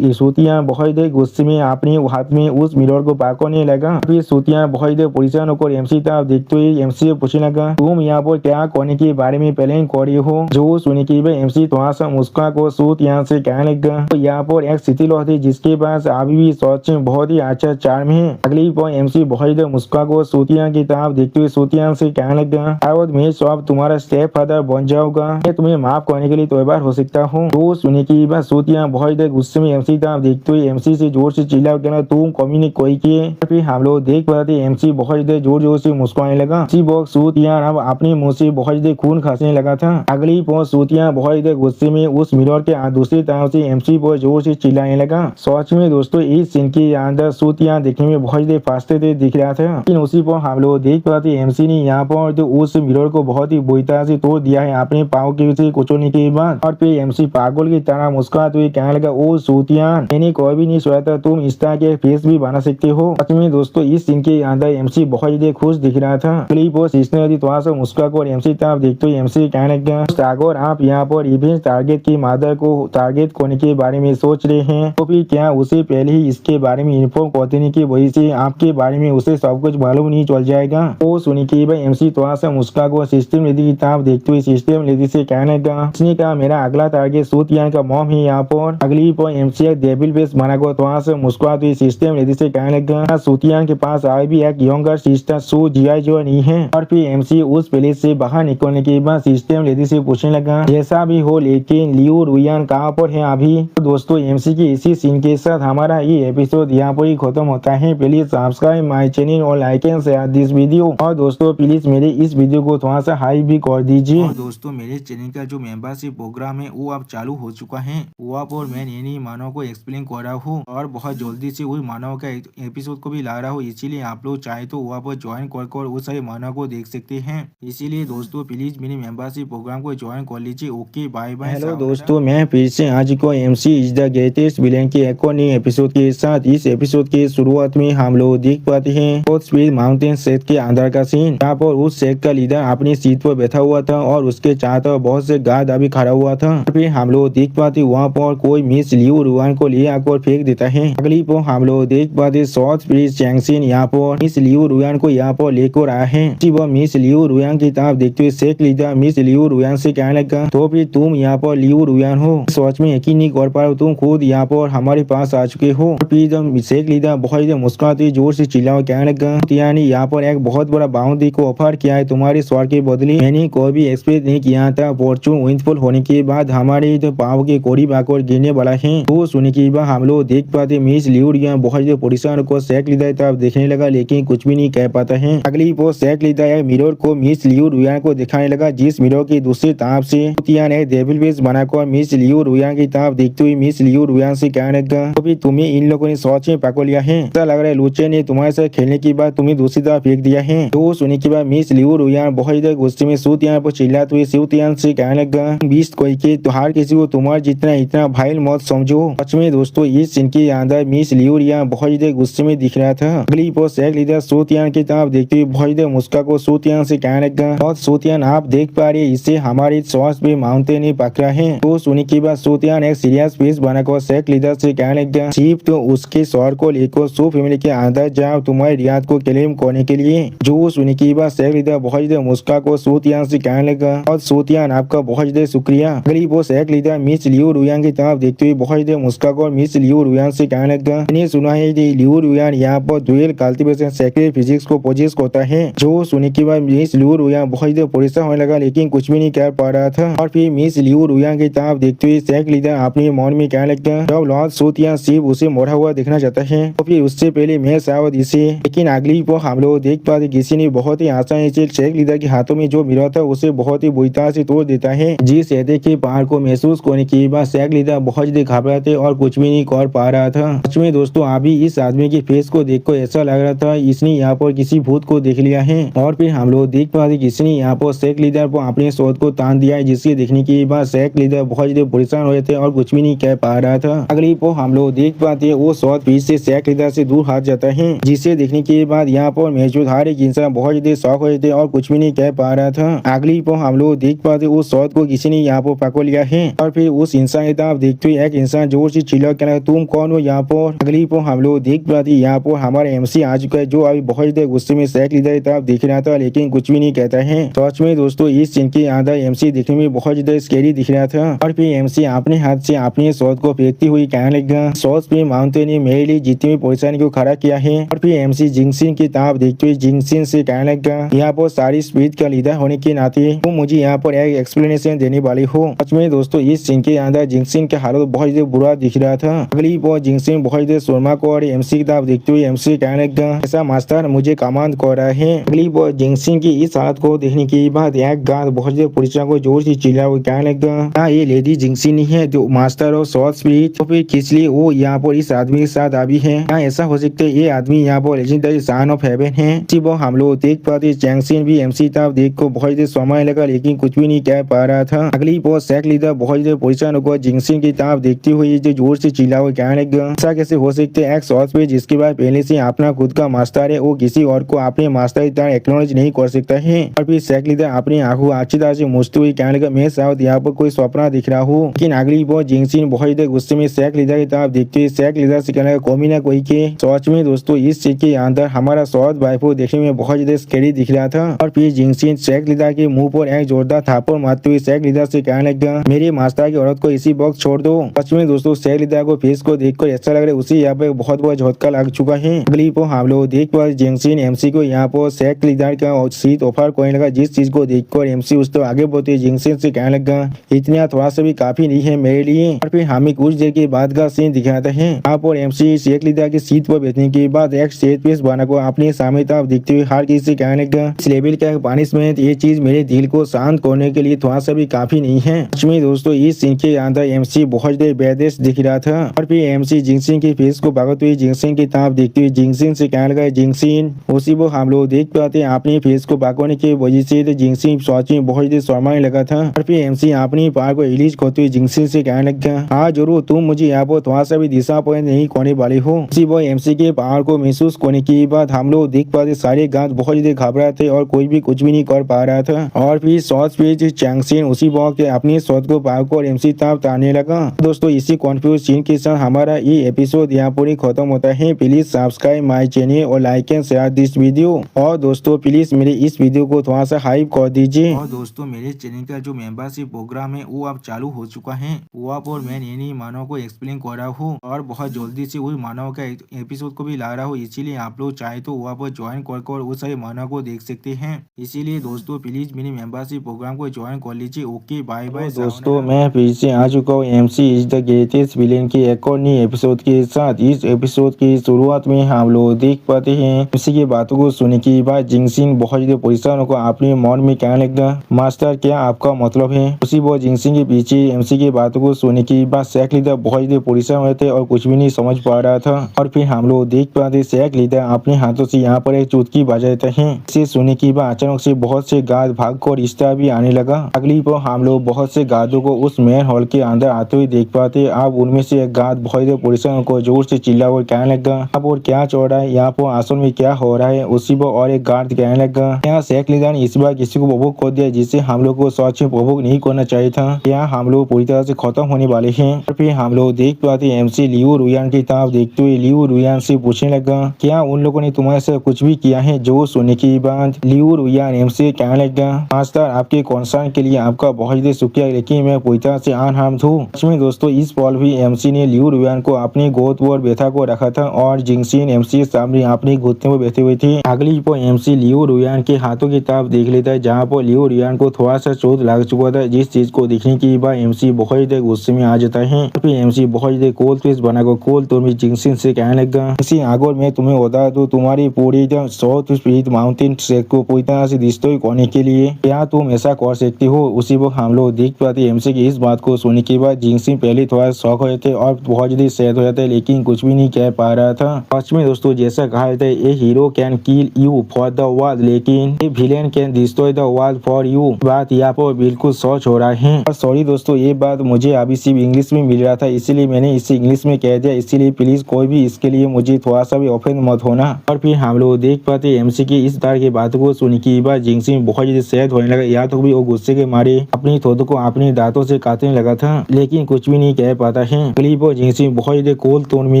सुतियान बहुत देर गुस्से में अपने हाथ में उस मिरर को पकड़ने लगा। फिर सुतियान बहुत देर परेशान होकर एमसी तरफ देखते हुए एमसी से पूछने लगा, तुम यहाँ पर क्या करने के बारे में प्लान कर रही हो। जो सुनने की बात एमसी थोड़ा सा मुस्कुरा को सुतियान से कहने लगा, तो यहाँ पर एक स्थिति थी जिसके पास अभी भी सच में बहुत ही अच्छा चार्म है। अगली पर एमसी बहुत देर मुस्कुरा को सुतियान की तरफ देखते हुए सुतियान से कहने लगा, और मैं सब तुम्हारा स्टेप फादर बन जाऊंगा, मैं तुम्हें माफ करने के लिए तैयार हो सकता हूँ। तो सुनने की बात सुतियान बहुत देर गुस्से में एमसी तरफ देखते हुए एमसी से जोर से चिल्ला कहना, तुम कमी ने कोई किए। फिर हम लोग देख पाते एमसी बहुत ज्यादा जोर जोर से मुस्कुराने लगा। इसी वक्त सूतियान अब अपने मुंह से बहुत ज्यादा खून खांसने लगा था। अगली पहुंच सूतियान बहुत ज्यादा गुस्से में उस मिरर के दूसरी तरफ से एमसी पर जोर से चिल्लाने लगा। सच में दोस्तों इस सीन के अंदर सूतियान देखने में बहुत ज्यादा फास्ते थे दिख रहा था, लेकिन उसी पर हम लोग देख पाते एमसी ने यहाँ पर तो उस मिरर को बहुत ही बुरी तरह से तोड़ दिया है अपने पाँव के से कुचलने के बाद। और फिर एमसी पागल की तरह मुस्कुराते हुए कहने लगा, ओ सूतियान, मैंने कोई भी नहीं सोचा था तुम इस तरह के फेस भी बना सकते हो। सच में दोस्तों इस सीन के अंदर एमसी बहुत ज्यादा खुश दिख रहा था। क्लिप और सिस्टम थोड़ा सा मुस्कुरा कर एमसी तरफ देखते हुए एमसी कहने लगा, अगर आप यहाँ पर रिवेंज टारगेट की मदर को टारगेट करने के बारे में सोच रहे हैं तो फिर क्या उसे पहले ही इसके बारे में इन्फॉर्म कर देने की वजह से आपके बारे में उसे सब कुछ मालूम नहीं चल जाएगा। वो सुनी कि भाई एमसी थोड़ा सा मुस्कुरा कर सिस्टम लेडी की तरफ देखते हुए सिस्टम लेडी से कहने लगा, उसने कहा मेरा अगला टारगेट सूतियान का मॉम है यहाँ पर। अगली पर एमसी एक डेविल फेस बनाकर थोड़ा सा मुस्कुराते हुए सिस्टम लेडी से कहने लगा, सूतियान के पास आज भी एक यंगर सिस्टर सू जिया जो नहीं है। और फिर एमसी उस प्लेस से बाहर निकलने के बाद सिस्टम लेडी से पूछने लगा, जैसा भी हो लेकिन लियो रुयान कहाँ पर है अभी। तो दोस्तों एमसी के इसी सीन के साथ हमारा ये एपिसोड यहाँ पर ही खत्म होता है। प्लीज सब्सक्राइब माय चैनल और like and share this video. और दोस्तों प्लीज मेरे इस वीडियो को थोड़ा सा हाई भी कर दीजिए। और दोस्तों मेरे चैनल का जो मेंबरशिप प्रोग्राम है वो अब चालू हो चुका है। वहाँ पर मैं नई मानव को एक्सप्लेन कर रहा हूँ और बहुत जल्दी से वही मानव का एपिसोड को भी ला रहा हूँ। इसीलिए आप लोग चाहे तो वहाँ पर ज्वाइन कर वो सारे मानव को देख सकते हैं। इसीलिए दोस्तों प्लीज मेरे मेंबरशिप प्रोग्राम को ज्वाइन कर लीजिए। Okay bye bye. हेलो दोस्तों, मैं फिर से आज को MC is the greatest villain के एक और नए एपिसोड के साथ। इस एपिसोड के शुरुआत में हम लोग देख पाते हैं बहुत स्पीड माउंटेन सेट के अंदर का सीन, यहाँ पर उस सेट का लीडर अपनी सीट पर बैठा हुआ था और उसके चारों तरफ बहुत से गार्ड अभी खड़ा हुआ था। फिर हम लोग देख पाते वहाँ पर कोई मिस लियू रुआन को ले आकर फेंक देता है। अगली पर हम लोग देख पाते शॉर्ट प्रिंस चैंगसिन यहाँ पर मिस लियू रुआन को यहाँ पर लेकर आया है। वह मिस लियू रुआन की तरफ देखते हुए set leader miss Liu Ruan से कहने लगा, तो फिर तुम यहाँ पर लियू रुआन हो, सोच में यकीन नहीं कर पा रहे, तुम खुद यहाँ पर हमारे पास आ चुके हो। फिर जब सेट लीडर बहुत मुस्कुराते जोर से चिल्ला कहने लगा, यानी यहाँ पर एक बहुत बड़ा बाउंड्री को ऑफर किया है तुम्हारे स्वर के बदले। मैंने कोई भी एक्सपेक्ट नहीं किया था फॉर्चून विंडफुल होने के बाद हमारे तो पाव के करीब आकर गिरने वाला है। तो सुनने के बाद हम लोग देख पाते मिस लियू रुआन बहुत पोजिशन को सेट लीडर तरफ देखने लगा लेकिन कुछ भी नहीं कह पाता है। अगली पोस्ट सेट लीडर मिरर को मिस लियू रुआन को दिखाने लगा, जिस मिरर की दूसरी तरफ से ने डेविल फेस बनाकर मिस लियू रुआन की तरफ देखते हुए मिस लियू रुआन से कहने लगा, तो फिर तुम्हें इन लोगों ने सोच में पकड़ लिया है। ऐसा लग रहा है लूचे ने तुम्हारे साथ खेलने के बाद तुम्हें दूसरी तरफ फेंक दिया है। तो सुनने के बाद मिस लियू रुआन बहुत गुस्से में सूतियान पर चिल्लाते हुए सूतियान से कहने लगा, बीस कोई के तो हर किसी को तुम्हारे जितना इतना भाईल मत समझो। सच में दोस्तों इस सीन के अंदर मिस लियू रुआन बहुत गुस्से में दिख रहा था। अगली पोस्ट सेट लीडर सूतियान की तरफ देखते हुए बहुत मुस्का को सूतियान से कहने लगा, और सूतियान आप देख पा रहे इससे हमारे सॉस पे माउंटेन ने पकड़ा है। तो सुनने के बाद सूतियान एक सीरियस फेस बनाकर सेट लीडर से कहने लगा, चीफ तो उसके सौर को लेकर सो फैमिली के अंदर जाओ तुम्हारी रियाद को क्लेम करने के लिए। जो सुनने के बाद सेट लीडर बहुत मुस्का को सूतियान से कहने लगा, और सूतियान आपका बहुत शुक्रिया। अगली वो set leader miss Liu Ruan की तरफ देखते हुए बहुत मुस्का को मिस लियू रुआन से कहने लगा, मैंने सुना है लियू रुआन यहाँ पर ड्यूल कल्टीवेशन सेक्रेट फिजिक्स को पोजेस करता है। जो सुनने के बाद मिस लियू रुआन बहुत परेशान होने लगा लेकिन कुछ भी नहीं कर पा रहा था। और फिर मिस लियू रुआन की तरफ देखते हुए सेट लीडर अपने मन में कहने लगा, जब लॉर्ड सूतियान सिर्फ उसे मोड़ा हुआ देखना चाहता है तो फिर उससे पहले मैं शायद इसे। लेकिन अगली पर हम लोग देख पाते किसी ने बहुत ही आसानी से सेट लीडर के हाथों में जो मिला था उसे बहुत ही बुरी तरह से तोड़ देता है। जिस एहते के पहाड़ को महसूस करने के बाद सेट लीडर बहुत घबराते और कुछ भी नहीं कर पा रहा था। सच में दोस्तों अभी इस आदमी के फेस को देखकर ऐसा लग रहा था इसने यहाँ पर किसी भूत को देख लिया है। और फिर हम लोग देख पाते किसी ने यहाँ पर सेट लीडर पर अपने शोध को तान दिया है, जिसके देखने के बाद सेट लीडर बहुत परेशान हुए थे और कुछ भी नहीं कह पा रहा था। अगली पर हम लोग देख पाते वो शोध फिर से सेट लीडर से दूर हट जाता है, जिसे देखने के बाद यहाँ पर मौजूद हर एक इंसान बहुत शौक हुए थे और कुछ भी नहीं कह पा रहा था। अगली पर हम लोग देख पाते उस शोध को किसी ने यहाँ पर पकड़ लिया है। और फिर उस इंसान की तरफ देखते हुए एक इंसान जोर से चिल्ला कर, तुम कौन हो यहाँ पर। अगली पर हम लोग देख पाते यहाँ पर हमारे एमसी आ चुका है, जो अभी बहुत गुस्से में सेट लीडर की तरफ देख रहा था लेकिन कुछ भी नहीं कहता है। सच में दोस्तों इस सीन के अंदर एमसी देखने में बहुत ज्यादा स्कैरी दिख रहा था। और फिर एमसी अपने हाथ से अपने शॉट को फेंकती हुई कहने लगा, शॉट पे माउंटेन ने मेरे लिए जितनी भी परेशानी को खड़ा किया है। और फिर एमसी जिंगसिन की तरफ देखते हुए जिंगसिन से कहने लगा, यहाँ पर सारी स्पीड का लीडर होने के नाते तुम मुझे यहाँ पर एक एक्सप्लेनेशन देने वाली हो। सच में दोस्तों इस सीन के अंदर जिंगसिन का हालत बहुत बुरा दिख रहा था। अगली बार जिंगसिन बहुत शर्मा को और एमसी की तरफ देखते हुए एमसी से कहने लगा, ऐसा मास्टर मुझे कमांड कर रहा है। अगली बार जिंगसिन की इस हालत को देखने के बाद एक गार्ड बहुत से पुलिस को जोर से चिल्ला वो कहने लगा, क्या ये लेडी जिंगसिन नहीं है जो मास्टर और शॉर्ट स्पिरिट, तो फिर किस लिए वो यहाँ पर इस आदमी के साथ आवी है? क्या ऐसा हो सकता है ये आदमी यहाँ पर लेजेंडरी सन ऑफ हेवन है? इसी वो हम लोग देख पाते जिंगसिन भी एमसी ताब देख को बहुत समय लगा लेकिन कुछ भी नहीं कह पा रहा था। अगली बार सेक लीडर बहुत से पुलिस को जिंगसिन की ताब देखते हुए जो जोर से चिल्ला वो कहने लगा, ऐसा कैसे हो सकते है? एक शॉर्ट स्पिरिट जिसके बाद पहले से अपना खुद का मास्टर है वो किसी और को अपने मास्टर की तरह एक्नॉलेज नहीं कर सकता है। और फिर सेक लीडर अपनी आंखों अच्छी तरह से मुझते हुए कहने लगा, मैं शायद यहाँ पर कोई सपना दिख रहा हूँ। लेकिन अगली बार जिंगसिन बहुत गुस्से में सेक लीडर की तरफ देखते हुए सेक लीडर से कहने लगा, कोई ना कोई के सोच में दोस्तों इस चीज के अंदर हमारा शॉर्ट वाइफो देखने में बहुत ज्यादा स्कैरी दिख रहा था। और फिर जिंगसिन सेक लीडर के मुंह पर एक जोरदार थापड़ मारते हुए सेक लीडर से कहने लगा, मेरे मास्टर की औरत को इसी वक्त छोड़ दो। सच में दोस्तों सेक लीडर को फेस को देखकर ऐसा लग रहा है उसी यहाँ पे बहुत बड़ा झटका लग चुका है। अगली पर हम लोग देख पा जिंगसिन एमसी को यहाँ पर सेक लीडर का सीट ऑफर करने लगा, जिस चीज को देखकर एमसी उस तो आगे बढ़ते जिंगसिन से कहने लगा, इतना थोड़ा सा भी काफी नहीं है मेरे लिए। और फिर हमें कुछ देर के बाद का सीन दिखाता है। यहाँ पर एमसी सेक लीडर की सीट पर बैठने के बाद एक स्टेज पेश बना को अपने सामने तरफ दिखते हुए हर किसी से कहने लगा, इस लेवल का पनिशमेंट ये चीज मेरे दिल को शांत करने के लिए थोड़ा सा भी काफी नहीं है। सच में दोस्तों इस सीन के अंदर एमसी बहुत बेदेश दिख रहा था। और फिर एमसी जिंगसिन के फेस को भागते हुए जिंगसिन की तरफ देखते हुए जिंगसिन से कहने लगा, जिंगसिन। उसी वो हम लोग देख पाते हैं अपने फेस को भागने की वजह से जिंगसिन सच में बहुत शर्माने लगा था। और फिर एमसी अपनी पार को रिलीज करते हुए जिंगसिन से कहने लगा, हाँ जरूर तुम मुझे यहाँ पर थोड़ा सा भी डिसअपॉइंट नहीं करने वाले हो। उसी वो एमसी के पावर को महसूस करने के बाद हम लोग देख पाते सारे गांव बहुत ज्यादा घबरा थे और कोई भी कुछ भी नहीं कर पा रहा था। और फिर शॉर्ट स्पीच जिंगसिन उसी वक्त अपनी शॉट को पार कर एमसी तब ताने लगा। दोस्तों इसी कॉन्फ्यूज सीन के साथ हमारा ये एपिसोड यहाँ पर खत्म होता है। प्लीज सब्सक्राइब माई चैनल और like and share this video. और दोस्तों प्लीज मेरे इस वीडियो को थोड़ा सा हाइप कर दीजिए। और दोस्तों मेरे चैनल का जो मेंबरशिप प्रोग्राम है वो अब चालू हो चुका है। वो आप और मैं नई मानव को एक्सप्लेन कर रहा हूँ और बहुत जल्दी से उस मानव का एपिसोड को भी ला रहा हूँ। इसीलिए आप लोग चाहे तो वहाँ पर ज्वाइन कर उस सारे मानव को देख सकते हैं। इसीलिए दोस्तों प्लीज मेरे मेंबरशिप प्रोग्राम को ज्वाइन कर लीजिए। ओके बाय बाय दोस्तों, मैं फिर से आ चुका हूँ MC is the greatest villain के एक और नई एपिसोड के साथ। इस एपिसोड की शुरुआत में हम लोग देख पाते हैं एमसी की बातों को सुनने के बाद जिंगसिन बहुत ज्यादा परेशान होकर अपने मन में कहने लगा, मास्टर क्या आपका मतलब है? उसी वो जिंगसिन के पीछे एमसी की बातों को सुनने के बाद सेक लीडर बहुत ज्यादा परेशान हुए थे और कुछ भी नहीं समझ पा रहा था। और फिर हम लोग देख पाते सेक लीडर अपने हाथों से यहाँ पर एक चुटकी बजाते हैं। इसे सुनने के बाद अचानक से बहुत से गार्ड भाग कर रिश्ता भी आने लगा। अगली पर हम लोग बहुत से गार्डों को उस मेन हॉल के अंदर आते हुए देख पाते। अब उनमें से एक गार्ड बहुत ज्यादा परेशान को जोर से चिल्ला और कहने लगा, अब और क्या चल रहा है यहाँ पर, आसन में क्या हो रहा है? उसी पर और एक गार्ड कहने लगा, यहाँ सेक लीडर ने इस बार किसी को प्रवोक कर दिया जिससे हम लोग को सच में प्रवोक नहीं करना चाहिए था। यहाँ हम लोग पूरी तरह से खत्म होने वाले हैं। और फिर हम लोग देख पाते एमसी लियू रुयान की तरफ देखते हुए लियू रुयान से पूछने लगा, क्या उन लोगों ने तुम्हारे साथ कुछ भी किया है? जो सुनने के बाद लियू रुयान एमसी कहने लगा, मास्टर आपके कंसर्न के लिए आपका बहुत ज्यादा शुक्रिया, लेकिन मैं पूरी तरह से अनहार्म्ड हूँ। इसमें दोस्तों इस पल भी एमसी ने लियू रुयान को अपनी गोद पर बैठा को रखा था और जिंगसिन एमसी सामने अपनी घुटने पर बैठे हुए थे। अगली पर एमसी लियू रुयान के हाथों की तरफ देख लेता है जहाँ पर लियू रुयान को थोड़ा सा चोट लग चुका था, जिस चीज को देखने के बाद एमसी बहुत ज्यादा गुस्से में आ जाता है। फिर एमसी बहुत ज्यादा कोल्ड फेस बनाकर कोल्ड तौर में जिंगसिन से कहने लगा, इसी अगर मैं तुम्हें बता दूं तुम्हारी पूरी साउथ स्पिरिट माउंटेन ट्रैक को पूरी तरह से डिस्ट्रॉय करने के लिए क्या तुम ऐसा कर सकती हो? उसी वक्त हम लोग देख पाते एमसी की इस बात को सुनने के बाद जिंगसिन पहले थोड़ा शॉक हुए थे और बहुत ज्यादा सैड हो जाता है, लेकिन कुछ भी नहीं कह पा रहा था। फर्स्ट में दोस्तों जैसा कहा जाता है a hero can kill you for the world लेकिन a villain can destroy the world for you. बात यहाँ पर बिल्कुल सच हो रहा है। और सॉरी दोस्तों ये बात मुझे अभी सिर्फ इंग्लिश में मिल रहा था इसलिए मैंने इसे इंग्लिश में कह दिया, इसीलिए प्लीज कोई भी इसके लिए मुझे थोड़ा सा भी ऑफेंड मत होना। और फिर हम लोग देख पाते एमसी की इस तरह की बातों को सुनने के बाद जिंगसिन बहुत ज्यादा सैड होने लगा। या तो भी वो गुस्से के मारे अपनी थोड़ों को अपने दांतों से काटने लगा था, लेकिन कुछ भी नहीं कह पाता है। क्लिप और जिंगसिन बहुत ज्यादा कोल्ड टोन में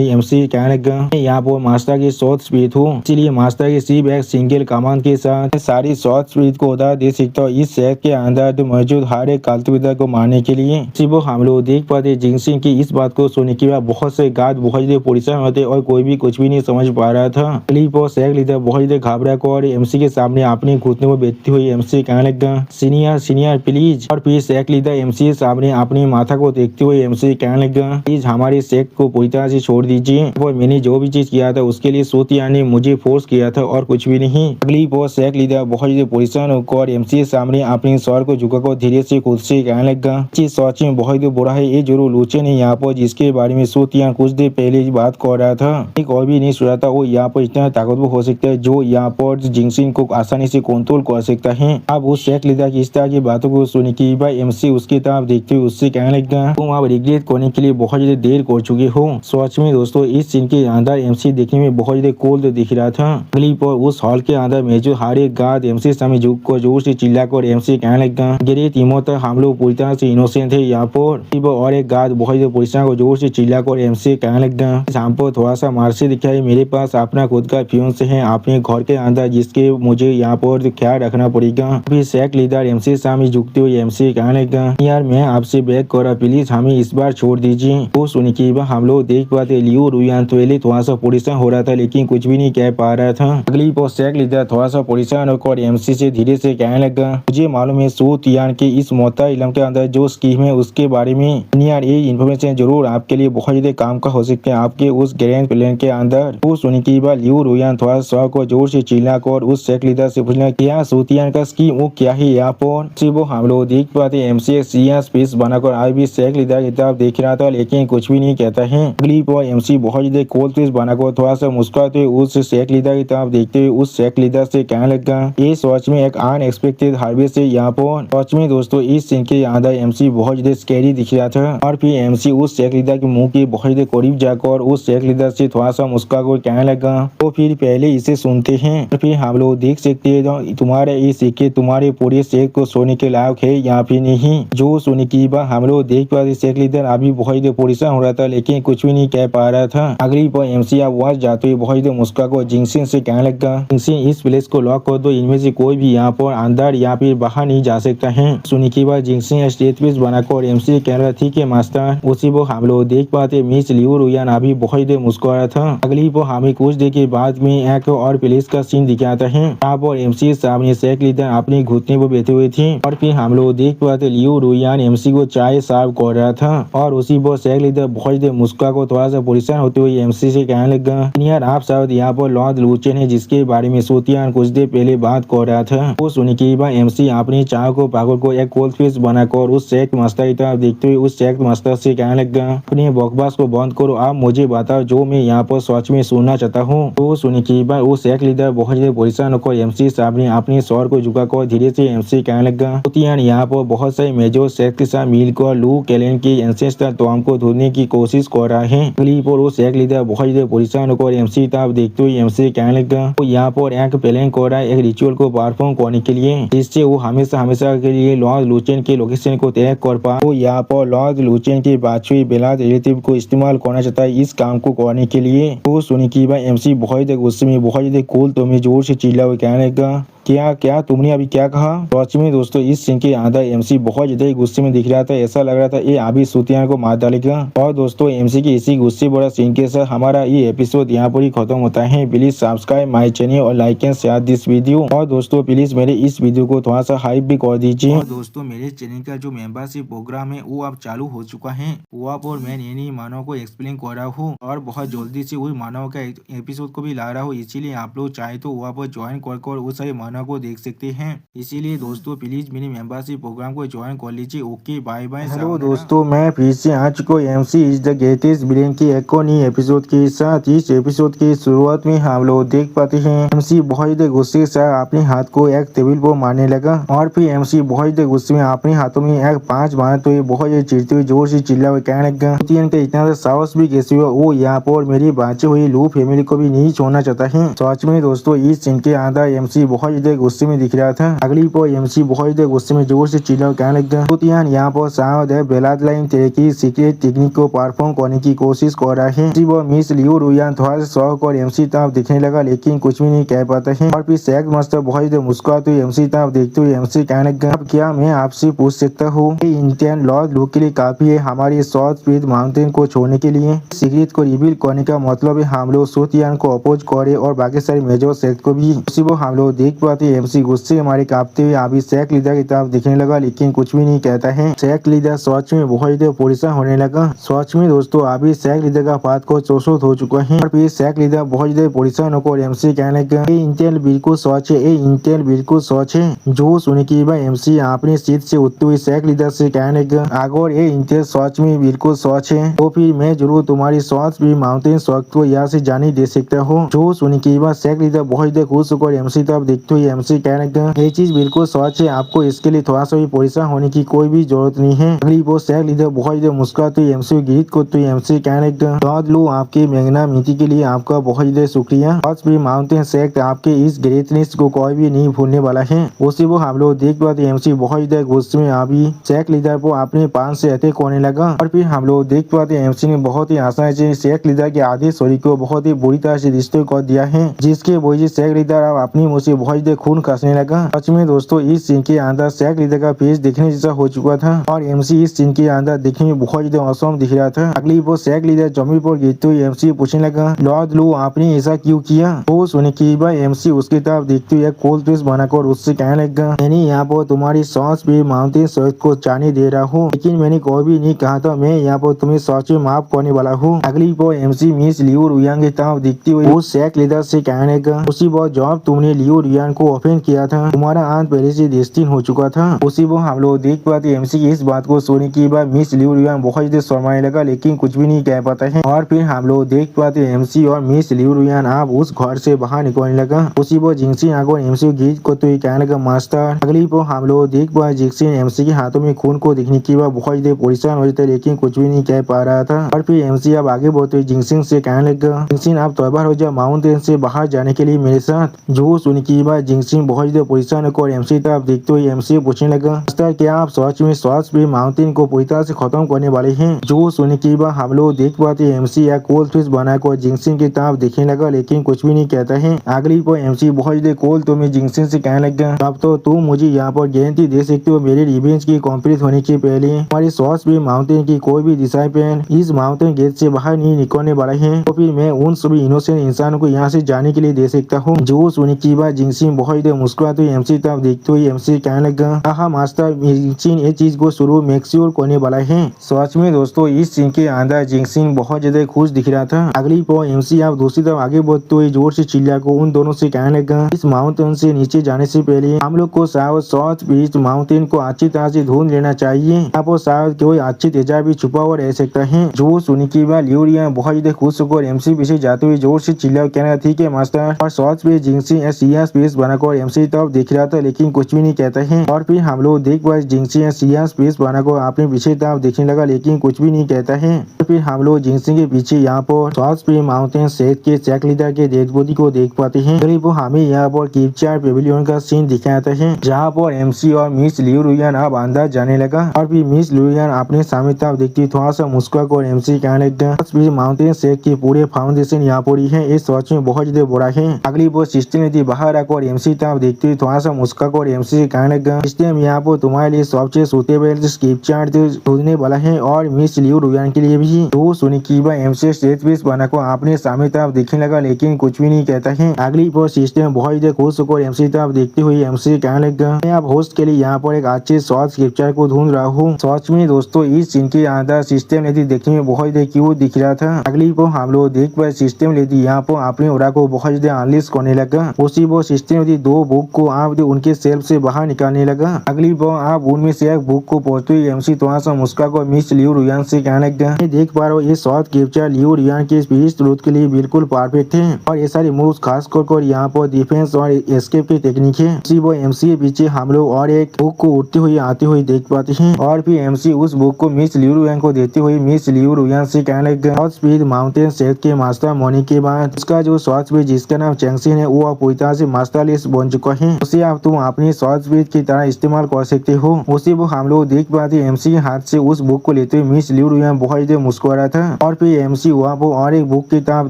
एमसी कहने लगा, यहाँ पर मास्टर की शॉर्ट स्पीड हूँ, इसीलिए मास्टर की सिर्फ एक सिंगल कमांड के साथ सारी शॉर्ट स्पीड को उधार दे सकता हूँ इस शहर के अंदर मौजूद हर एक काल्तविदा को मारने के लिए। सिर्फ हम लोग देख पाते जिंगसिन की इस बात को सुनने के बाद बहुत से गार्ड बहुत ज्यादा परेशान होते और कोई भी कुछ भी नहीं समझ पा रहा था। क्लिप और सेक लीडर बहुत ज्यादा घबरा कर एमसी के सामने अपने घुटने में बैठती हुई एमसी कहने लगा, सीनियर सीनियर प्लीज। और फिर सेक लीडर एमसी के सामने अपनी माथा को देखते हुए एमसी कहने लगा, प्लीज हमारी सेक को पूरी तरह से छोड़ दीजिए और मैंने जो भी चीज किया था उसके लिए सूतियान ने मुझे फोर्स किया था और कुछ भी नहीं। अगली पोर शेख लीडर बहुत ज्यादा परेशान होकर एमसी के सामने अपने सर को झुकाकर धीरे से खुद से कहने लगा कि सच में बहुत बुरा है ये जरूर लूचन है यहाँ पर जिसके बारे में सूतियान कुछ देर पहले ही बात कर रहा था। एक और भी नहीं सुना था वो यहाँ पर इतना ताकतवर हो सकता है जो यहाँ पर जिंगसिन को आसानी से कंट्रोल कर सकता है। अब उस शेख लीडर की इस तरह की बातों को सुन के भाई एमसी उसकी तरफ देखते हुए उससे कहने लगा तुम अब रिग्रेट करने के लिए बहुत ज्यादा देर कर चुके हो। सच में दोस्तों इस सीन के अंदर एमसी देखने में बहुत ज्यादा कोल्ड दिख रहा था। अगली पर उस हॉल के अंदर मेजर हर एक गार्ड एमसी सामने झुक कर जोर से चिल्लाकर एमसी कहने लगा गिरे टीमों तक हम लोग पूरी तरह से इनोसेंट है यहाँ पर। और एक गार्ड बहुत ज्यादा परेशान को जोर से चिल्लाकर एमसी कहने लगा शाम पर थोड़ा सा मार्सी दिखाई मेरे पास अपना खुद का फ्यूंस है अपने घर के अंदर जिसके मुझे यहाँ पर ख्याल रखना पड़ेगा। फिर शेख लीडर एमसी सामने झुकते हुए एमसी कहने लगा यार मैं आपसे बैक कर रहा प्लीज हमें इस बार छोड़ दीजिए। वो सुन के हम लोग देख पाते लियो रुयान पहले थोड़ा सा परेशान हो रहा था लेकिन कुछ भी नहीं कह पा रहा था। अगली पर शेख लीडर थोड़ा सा परेशान होकर एमसी से धीरे से कहने लगा मुझे मालूम है सूतियान के इस मोता इलम के अंदर जो स्कीम है उसके बारे में यार ये इन्फॉर्मेशन जरूर आपके लिए बहुत ज्यादा काम का हो सकता है आपके उस ग्रैंड प्लान के अंदर। वो सुन के लियो रुयान थोड़ा सा को जोर से चिल्लाकर उस शेख लीडर से पूछना क्या सूतियान का स्कीम वो क्या है यहाँ पर। वो हम लोग देख पाते एमसी एक सीरियस पीस बनाकर आज भी शेख लीडर की तरफ देख रहा था लेकिन कुछ भी नहीं कहता है। अगली पर एमसी बहुत ज्यादा कोल्ड पीस बनाकर थोड़ा सा मुस्कुराते हुए उस शेख लीडर की तरफ देखते हुए उस शेख लीडर से कहने लगा ये सच में एक अनएक्सपेक्टेड हार्वेस्ट है यहाँ पर। सच में दोस्तों इस सीन के अंदर एमसी बहुत ज्यादा स्कैरी दिख रहा था और फिर एमसी उस शेख लीडर के मुंह के बहुत ज्यादा करीब जाकर उस शेख लीडर से थोड़ा सा मुस्कुराकर कहने लगा तो फिर पहले इसे सुनते हैं फिर हम लोग देख सकते हैं तुम्हारे ये सिक्के तुम्हारे पूरे शेख को सोने के लायक है यहाँ पे नहीं। जो सुनी की बात हम लोग देख पाते शेख लीडर अभी बहुत ज्यादा परेशान हो रहा था लेकिन कुछ भी नहीं कह पा रहा था। अगली पर एमसी वहां जाते हुए बहुत ज्यादा मुस्कुराकर जिंगसिन से कहने लगा जिंगसिन इस प्लेस को लॉक कर दो इनमें से कोई भी यहाँ पर अंदर या फिर बाहर नहीं जा सकता है। सुनी की बात जिंगसिन स्टेज पीस बनाकर एमसी कह रहा ठीक है मास्टर। उसी को हम लोग देख पाते मिस लियो रुयान अभी बहुत ज्यादा मुस्कुरा था। अगली पर हमें कुछ देर के बाद में एक और प्लेस का सीन दिखाता है यहाँ पर एमसी सामने शेख लीडर अपने घुटने पर बैठे हुए थे और फिर हम लोग देख पाते लियो रुयान एमसी को चाय सर्व कर रहा था और उसी पर शेख लीडर बहुत देर मुस्कुरा को थोड़ा सा परेशान होते हुए एमसी से कहने लगा यार आप शायद यहाँ पर लॉर्ड लूचेन है जिसके बारे में सूतियान कुछ देर पहले बात कर रहा था। वो सुन के बाद एमसी अपनी चाय को पागल को एक कोल्ड फिश बनाकर उस शेख मास्टर की तरफ देखते हुए उस शेख मास्टर से कहने लगा अपने बकवास को बंद करो आप मुझे बताओ जो मैं यहाँ पर सच में सुनना चाहता हूँ। तो सुन के बाद वो शेख लीडर बहुत ज्यादा परेशान होकर एमसी सामने अपने सर को झुकाकर धीरे से एमसी कहने लगा सूतियान यहाँ पर बहुत सारे मेजर शेख के साथ मिलकर लू कैलेन के एंसेस्टर टॉम को ढूंढने की कोशिश कर रहा है। अगली पर वो शेख लीडर बहुत ज्यादा परेशान होकर एमसी तरफ देखते हुए एमसी कहने लगा वो यहाँ पर एक प्लान कर रहा है एक रिचुअल को परफॉर्म करने के लिए जिससे वो हमेशा हमेशा के लिए लॉर्ड लूचेन के लोकेशन को तय कर पाए। वो यहाँ पर लॉर्ड लूचेन के बाछुई बेलाद रिलेटिव को इस्तेमाल करना चाहता है इस काम को करने के लिए। वो सुनी की बात एमसी बहुत गुस्से में बहुत ज्यादा कूल तो मैं जोर से चिल्ला हुआ कहने लगा क्या क्या तुमने अभी क्या कहा। सच में दोस्तों इस सीन के अंदर एमसी बहुत ज्यादा गुस्से में दिख रहा था ऐसा लग रहा था ये अभी सूतियान को मार डालेगा। और दोस्तों एमसी की इसी गुस्से बड़ा सीन के साथ हमारा ये एपिसोड यहाँ पर ही खत्म होता है। प्लीज सब्सक्राइब माय चैनल और like and share this video और दोस्तों प्लीज मेरे इस वीडियो को थोड़ा सा हाइप भी कर दीजिए। और दोस्तों मेरे चैनल का जो मेंबरशिप प्रोग्राम है वो अब चालू हो चुका है वहाँ पर मैं नई मानव को एक्सप्लेन कर रहा हूँ और बहुत जल्दी से वही मानव का एपिसोड को भी ला रहा हूँ इसीलिए आप लोग चाहे तो वहाँ पर ज्वाइन कर वो सारे मानव को देख सकते हैं। इसीलिए दोस्तों प्लीज मेरी मेंबरशिप प्रोग्राम को ज्वाइन कर लीजिए। Okay bye bye. हेलो दोस्तों मैं फिर से आ चुका हूँ MC is the greatest villain की एक और नई एपिसोड के साथ। इस एपिसोड की शुरुआत में हम लोग देख पाते हैं एमसी बहुत गुस्से के साथ अपने हाथ को एक टेबल पर मारने लगा और फिर एमसी बहुत गुस्से में अपने हाथों में एक 5 मारते हुए बहुत चिढ़ते हुए जोर से चिल्ला हुए कहने लगा का इतना साहस भी कैसे हुआ वो यहाँ पर मेरी बाँचे हुई लू फैमिली को भी नहीं छोड़ना चाहता है। सच में दोस्तों इस सीन के अंदर एमसी बहुत गुस्से में दिख रहा था। अगली पर एमसी बहुत गुस्से में जोर से चिल्ला कहने लगा सूतियान यहाँ पर शायद बेलाद लाइन तेरे की सीक्रेट टेक्निक को परफॉर्म करने की कोशिश कर रहा है। वो मिस लियो रुयान थोड़ा सा शौक और एमसी तरफ दिखने लगा लेकिन कुछ भी नहीं कह पाता है। और फिर शेख मास्टर बहुत मुस्कुराते हुए एमसी तरफ देखते हुए एमसी कहने लगा अब क्या मैं आपसे पूछ सकता हूँ इंडियन लॉर्ड लुक के लिए काफी है हमारे साउथ स्पीड माउंटेन को छोड़ने के लिए। सीक्रेट को रिवील करने का मतलब है हम लोग सूतियान को अपोज करे और बाकी सारे मेजर शेख को भी। उसी वो हम लोग देख पाते पाते एमसी गुस्से के मारे कांपते हुए अभिषेक लीडर की तरफ दिखने लगा, लेकिन कुछ भी नहीं कहता है। शेख लीडर सच में बहुत ही परेशान होने लगा। सच में दोस्तों अभिषेक लीडर का बात को चौसठ हो चुका है और फिर शेख लीडर बहुत ही परेशान होकर एमसी कहने लगा ये इंटेल बिल्कुल सच है, ये इंटेल बिल्कुल सच है। जो सुने की बार एमसी अपनी सीट से उठते हुए शेख लीडर से कहने लगा अगर ये इंटेल सच में बिल्कुल सच है तो फिर मैं जरूर तुम्हारी सॉस भी माउंटेन शॉक को यहाँ से जाने दे सकता हूँ। जो सुने की बार शेख लीडर बहुत ही खुश होकर एमसी तरफ देखते हुए एमसी कहने लगा ये चीज बिल्कुल सच है, आपको इसके लिए थोड़ा सा भी परेशान होने की कोई भी जरूरत नहीं है। अगली वो शेख लीडर बहुत ही मुस्कुराते हुए एमसी गीत करते हुए एमसी कहने लगा लॉर्ड लू आपकी मैग्नानिटी के लिए आपका बहुत ही शुक्रिया। आज भी माउंटेन शेख आपके इस ग्रेटनेस को कोई भी नहीं भूलने वाला है। उसी वो हम लोग देख पाते एमसी बहुत ही गुस्से में अभी शेख लीडर को अपने पान से अटैक होने लगा और फिर हम लोग देख पाते एमसी ने बहुत ही आसानी से शेख लीडर के आधे शरीर को बहुत ही बुरी तरह से रिश्ते कर दिया है, जिसके वजह से शेख लीडर अब अपनी मुंह से बहुत ही खून खसने लगा। सच में दोस्तों इस सीन के अंदर शेख लीडर का फेस देखने जैसा हो चुका था और एमसी इस सीन के अंदर देखने में बहुत ही औसम दिख रहा था। अगली वो शेख लीडर जमीन पर गिरते हुए एमसी पूछने लगा लॉर्ड लू आपने ऐसा क्यों किया। वो सुने की बार एमसी उसकी तरफ देखते हुए कोल्ड ड्रिंक्स बनाकर उससे कहने लगा मैंने यहाँ पर तुम्हारी सांस भी माउंटेन शॉक को जाने दे रहा हूँ, लेकिन मैंने कोई भी नहीं कहा था मैं यहाँ पर तुम्हें सच में माफ करने वाला हूँ। अगली वो एमसी मिस लियू रुयांग की तरफ देखते हुए वो शेख लीडर से कहने लगा उसी बार जब तुमने लियू रुयांग को ओफेंड किया था तुम्हारा अंत पहले से डेस्टिन हो चुका था। उसी वो हम लोग देख पाते एमसी की इस बात को सुनने के बाद मिस लियू रुयांग बहुत ही शर्माने लगा, लेकिन कुछ भी नहीं कह पाता है। और फिर हम लोग देख पाते एमसी और मिस लियू रुयांग आप उस घर से बाहर निकलने लगा। उसी वो जिंगसी आगो एमसी गीत को तो कहने लगा मास्टर। अगली वो हम लोग देख पाए जिंगसी एमसी के हाथों में खून को देखने के बाद बहुत ही परेशान हो जाते, लेकिन कुछ भी नहीं कह पा रहा था। और फिर एमसी अब आगे बढ़ते जिंगसिंग से कहने लगा जिंगसिंग आप तैयार हो जाओ माउंटेन से बाहर जाने के लिए मेरे साथ। जो सुन की बात जिंगसिंग बहुत ही परेशान होकर एमसी तरफ देखते हुए एमसी पूछने लगा मास्टर क्या आप सच में सॉस भी माउंटेन को पूरी तरह से खत्म करने वाले हैं। जो सुन की बात हम लोग देख पाते एमसी या कोल्ड फिश बनाकर जिंगसिंग की तरफ देखने लगा, लेकिन कुछ भी नहीं कहता है। अगली पर एमसी बहुत ही कोल्ड तो मैं जिंगसिंग से कहने लगा अब तो तुम मुझे यहाँ पर गारंटी दे सकते हो मेरे रिवेंज की कंप्लीट होने के पहले हमारी सॉस भी माउंटेन की कोई भी डिसाइपल इस माउंटेन गेट से बाहर नहीं निकलने वाला है, तो फिर मैं उन सभी इनोसेंट इंसानों को यहाँ से जाने के लिए दे सकता हूँ। जो सुने की बात जिंगसिंग बहुत ही मुस्कुराते हुए एमसी तरफ देखते हुए एमसी कहने लगा हाँ मास्टर जिंगसिंग ये चीज को शुरू मैक्सियोर करने वाला है। सच में दोस्तों इस सीन के अंदर जिंगसिंग बहुत ज्यादा खुश दिख रहा था। अगली पर एमसी आप दूसरी तरफ आगे बढ़ते हुए जोर से चिल्ला को उन दोनों से कहने लगा इस माउंटेन से नीचे जाने से पहले हम लोग को शायद साउथ बीच माउंटेन को अच्छी तरह से ढूंढ लेना चाहिए, यहाँ पर शायद कोई अच्छी तेजा भी छुपा हुआ रह सकता है। जो सुनी की बात लियू रुयांग बहुत ही खुश होकर एमसी पीछे जाते हुए जोर से चिल्ला कहना ठीक है मास्टर। और साउथ बीच जिंगसिंग सिया स्पेस बनाकर एमसी तरफ देख रहा था, लेकिन कुछ भी नहीं कहता है। और फिर हम लोग देख पाए जिंगसिंग सिया स्पेस बनाकर अपने पीछे तरफ देखने लगा, लेकिन कुछ भी नहीं कहता है। और फिर हम लोग जिंगसिंग के पीछे यहाँ पर साउथ पे माउंटेन शेख के शेख लीडर के डेड बॉडी को देख पाते हैं। करीब हमें यहाँ पर कीपचार पेविलियन का सीन दिखाता है, जहाँ पर एमसी और मिस लियू रुयांग अब अंदर जाने लगा। और फिर मिस लियू रुयांग अपने सामने तरफ देखती थोड़ा सा मुस्कुरा कर एमसी कहने लगा माउंटेन शेख के पूरे फाउंडेशन यहाँ पर ही है, इस सच में बहुत ज्यादा बड़ा है। अगली वो सिस्टम ने बाहर आकर एमसी तरफ देखते हुए थोड़ा सा मुस्कुरा कर एमसी से कहने लगा सिस्टम यहाँ पर तुम्हारे लिए सबसे सुटेबल स्क्रिप्चर ढूंढने वाला है और मिस लियू रुयांग के लिए भी। तो सुनी की बात एमसी स्टेज पीस बनाकर अपने सामने तरफ देखने लगा, लेकिन कुछ भी नहीं कहता है। अगली वो सिस्टम बहुत ही खुश होकर एमसी तरफ देखते हुए एमसी कहने लगा मैं अब होस्ट के लिए यहाँ पर एक अच्छे शॉर्ट स्क्रिप्चर को ढूंढ रहा हूँ। सच में दोस्तों इस सीन के अंदर सिस्टम लेती देखने में बहुत ही क्यूट दिख रहा था। अगली वो हम लोग देख पाए सिस्टम लेती यहाँ पर अपने ओरा को बहुत ज्यादा अनलिस्ट करने लगा। उसी वो सिस्टम लेती दो बुक को आप उनके सेल्फ से बाहर निकालने लगा। अगली वो आप उनमें से एक बुक को पहुंचते हुए एमसी थोड़ा सा मुस्कुरा कर मिस लियू रुयांग से कहने लगा मैं देख पा रहा हूँ ये शॉर्ट स्क्रिप्चर लियू रुयांग के स्पीच ग्रोथ के लिए बिल्कुल परफेक्ट है और ये सारे मूव्स खास कर यहाँ पर डिफेंस और एस्केप की टेक्निक है। उसी वो एमसी के पीछे हम लोग और एक बुक को उठते हुए आते हुए देख पाते हैं और फिर एमसी उस बुक को मिस लियू रुयांग को देते हुए मिस लियू रुयांग से कहने लगा स्पीड माउंटेन शेख के मास्टर होने के बाद उसका जो शॉर्ट स्पीड जिसका नाम चैंगसिन है वो अब पूरी तरह से मास्टर लिस्ट बन चुका है, उसे आप तुम अपनी शॉर्ट स्पीड की तरह इस्तेमाल कर सकते हो। उसी वो हम लोग देख पाते एमसी के हाथ से उस बुक को लेते हुए मिस लियू रुयांग बहुत ही मुस्कुरा रहा था और फिर एमसी वहाँ पर और एक बुक की तरफ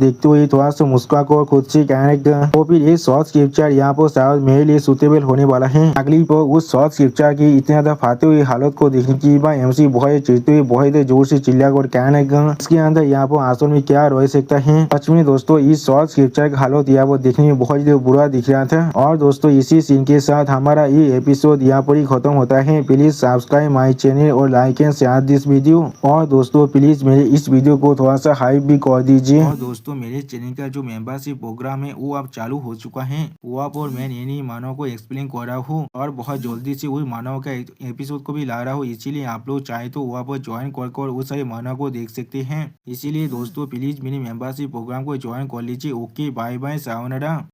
देखते हुए थोड़ा सा मुस्कुरा कर खुद से कहने लगा तो फिर ये शॉर्ट स्क्रिप्चर यहाँ पर शायद मेरे लिए सुटेबल होने वाला है। अगली पर उस शॉर्ट स्क्रिप्चर की इतना ज्यादा फाते हुए हालत को देखने की बाद एमसी बहुत चिढ़ते हुए बहुत जोर से चिल्ला कर कहने लगा इसके अंदर यहाँ पर आंसू में क्या रह सकता है। सच में दोस्तों इस शॉर्ट स्क्रिप्चर की हालत यहाँ पर देखने में बहुत बुरा दिख रहा था और दोस्तों इसी सीन के साथ हमारा ये एपिसोड यहाँ पर ही खत्म होता है। प्लीज सब्सक्राइब माई चैनल और like and share this video. और दोस्तों प्लीज मेरे इस वीडियो को थोड़ा सा हाइप भी कर दीजिए। और दोस्तों मेरे चैनल का जो मेंबरशिप प्रोग्राम है वो अब चालू हो चुका है। वो आप और मैं नई मानव को एक्सप्लेन कर रहा हूँ और बहुत जल्दी से वही मानव का एपिसोड को भी ला रहा हूँ। इसीलिए आप लोग चाहे तो वहाँ पर ज्वाइन कर वो सारे मानव को देख सकते हैं। इसीलिए दोस्तों प्लीज मेरी मेंबरशिप प्रोग्राम को ज्वाइन कर लीजिए। Okay bye bye sayonara.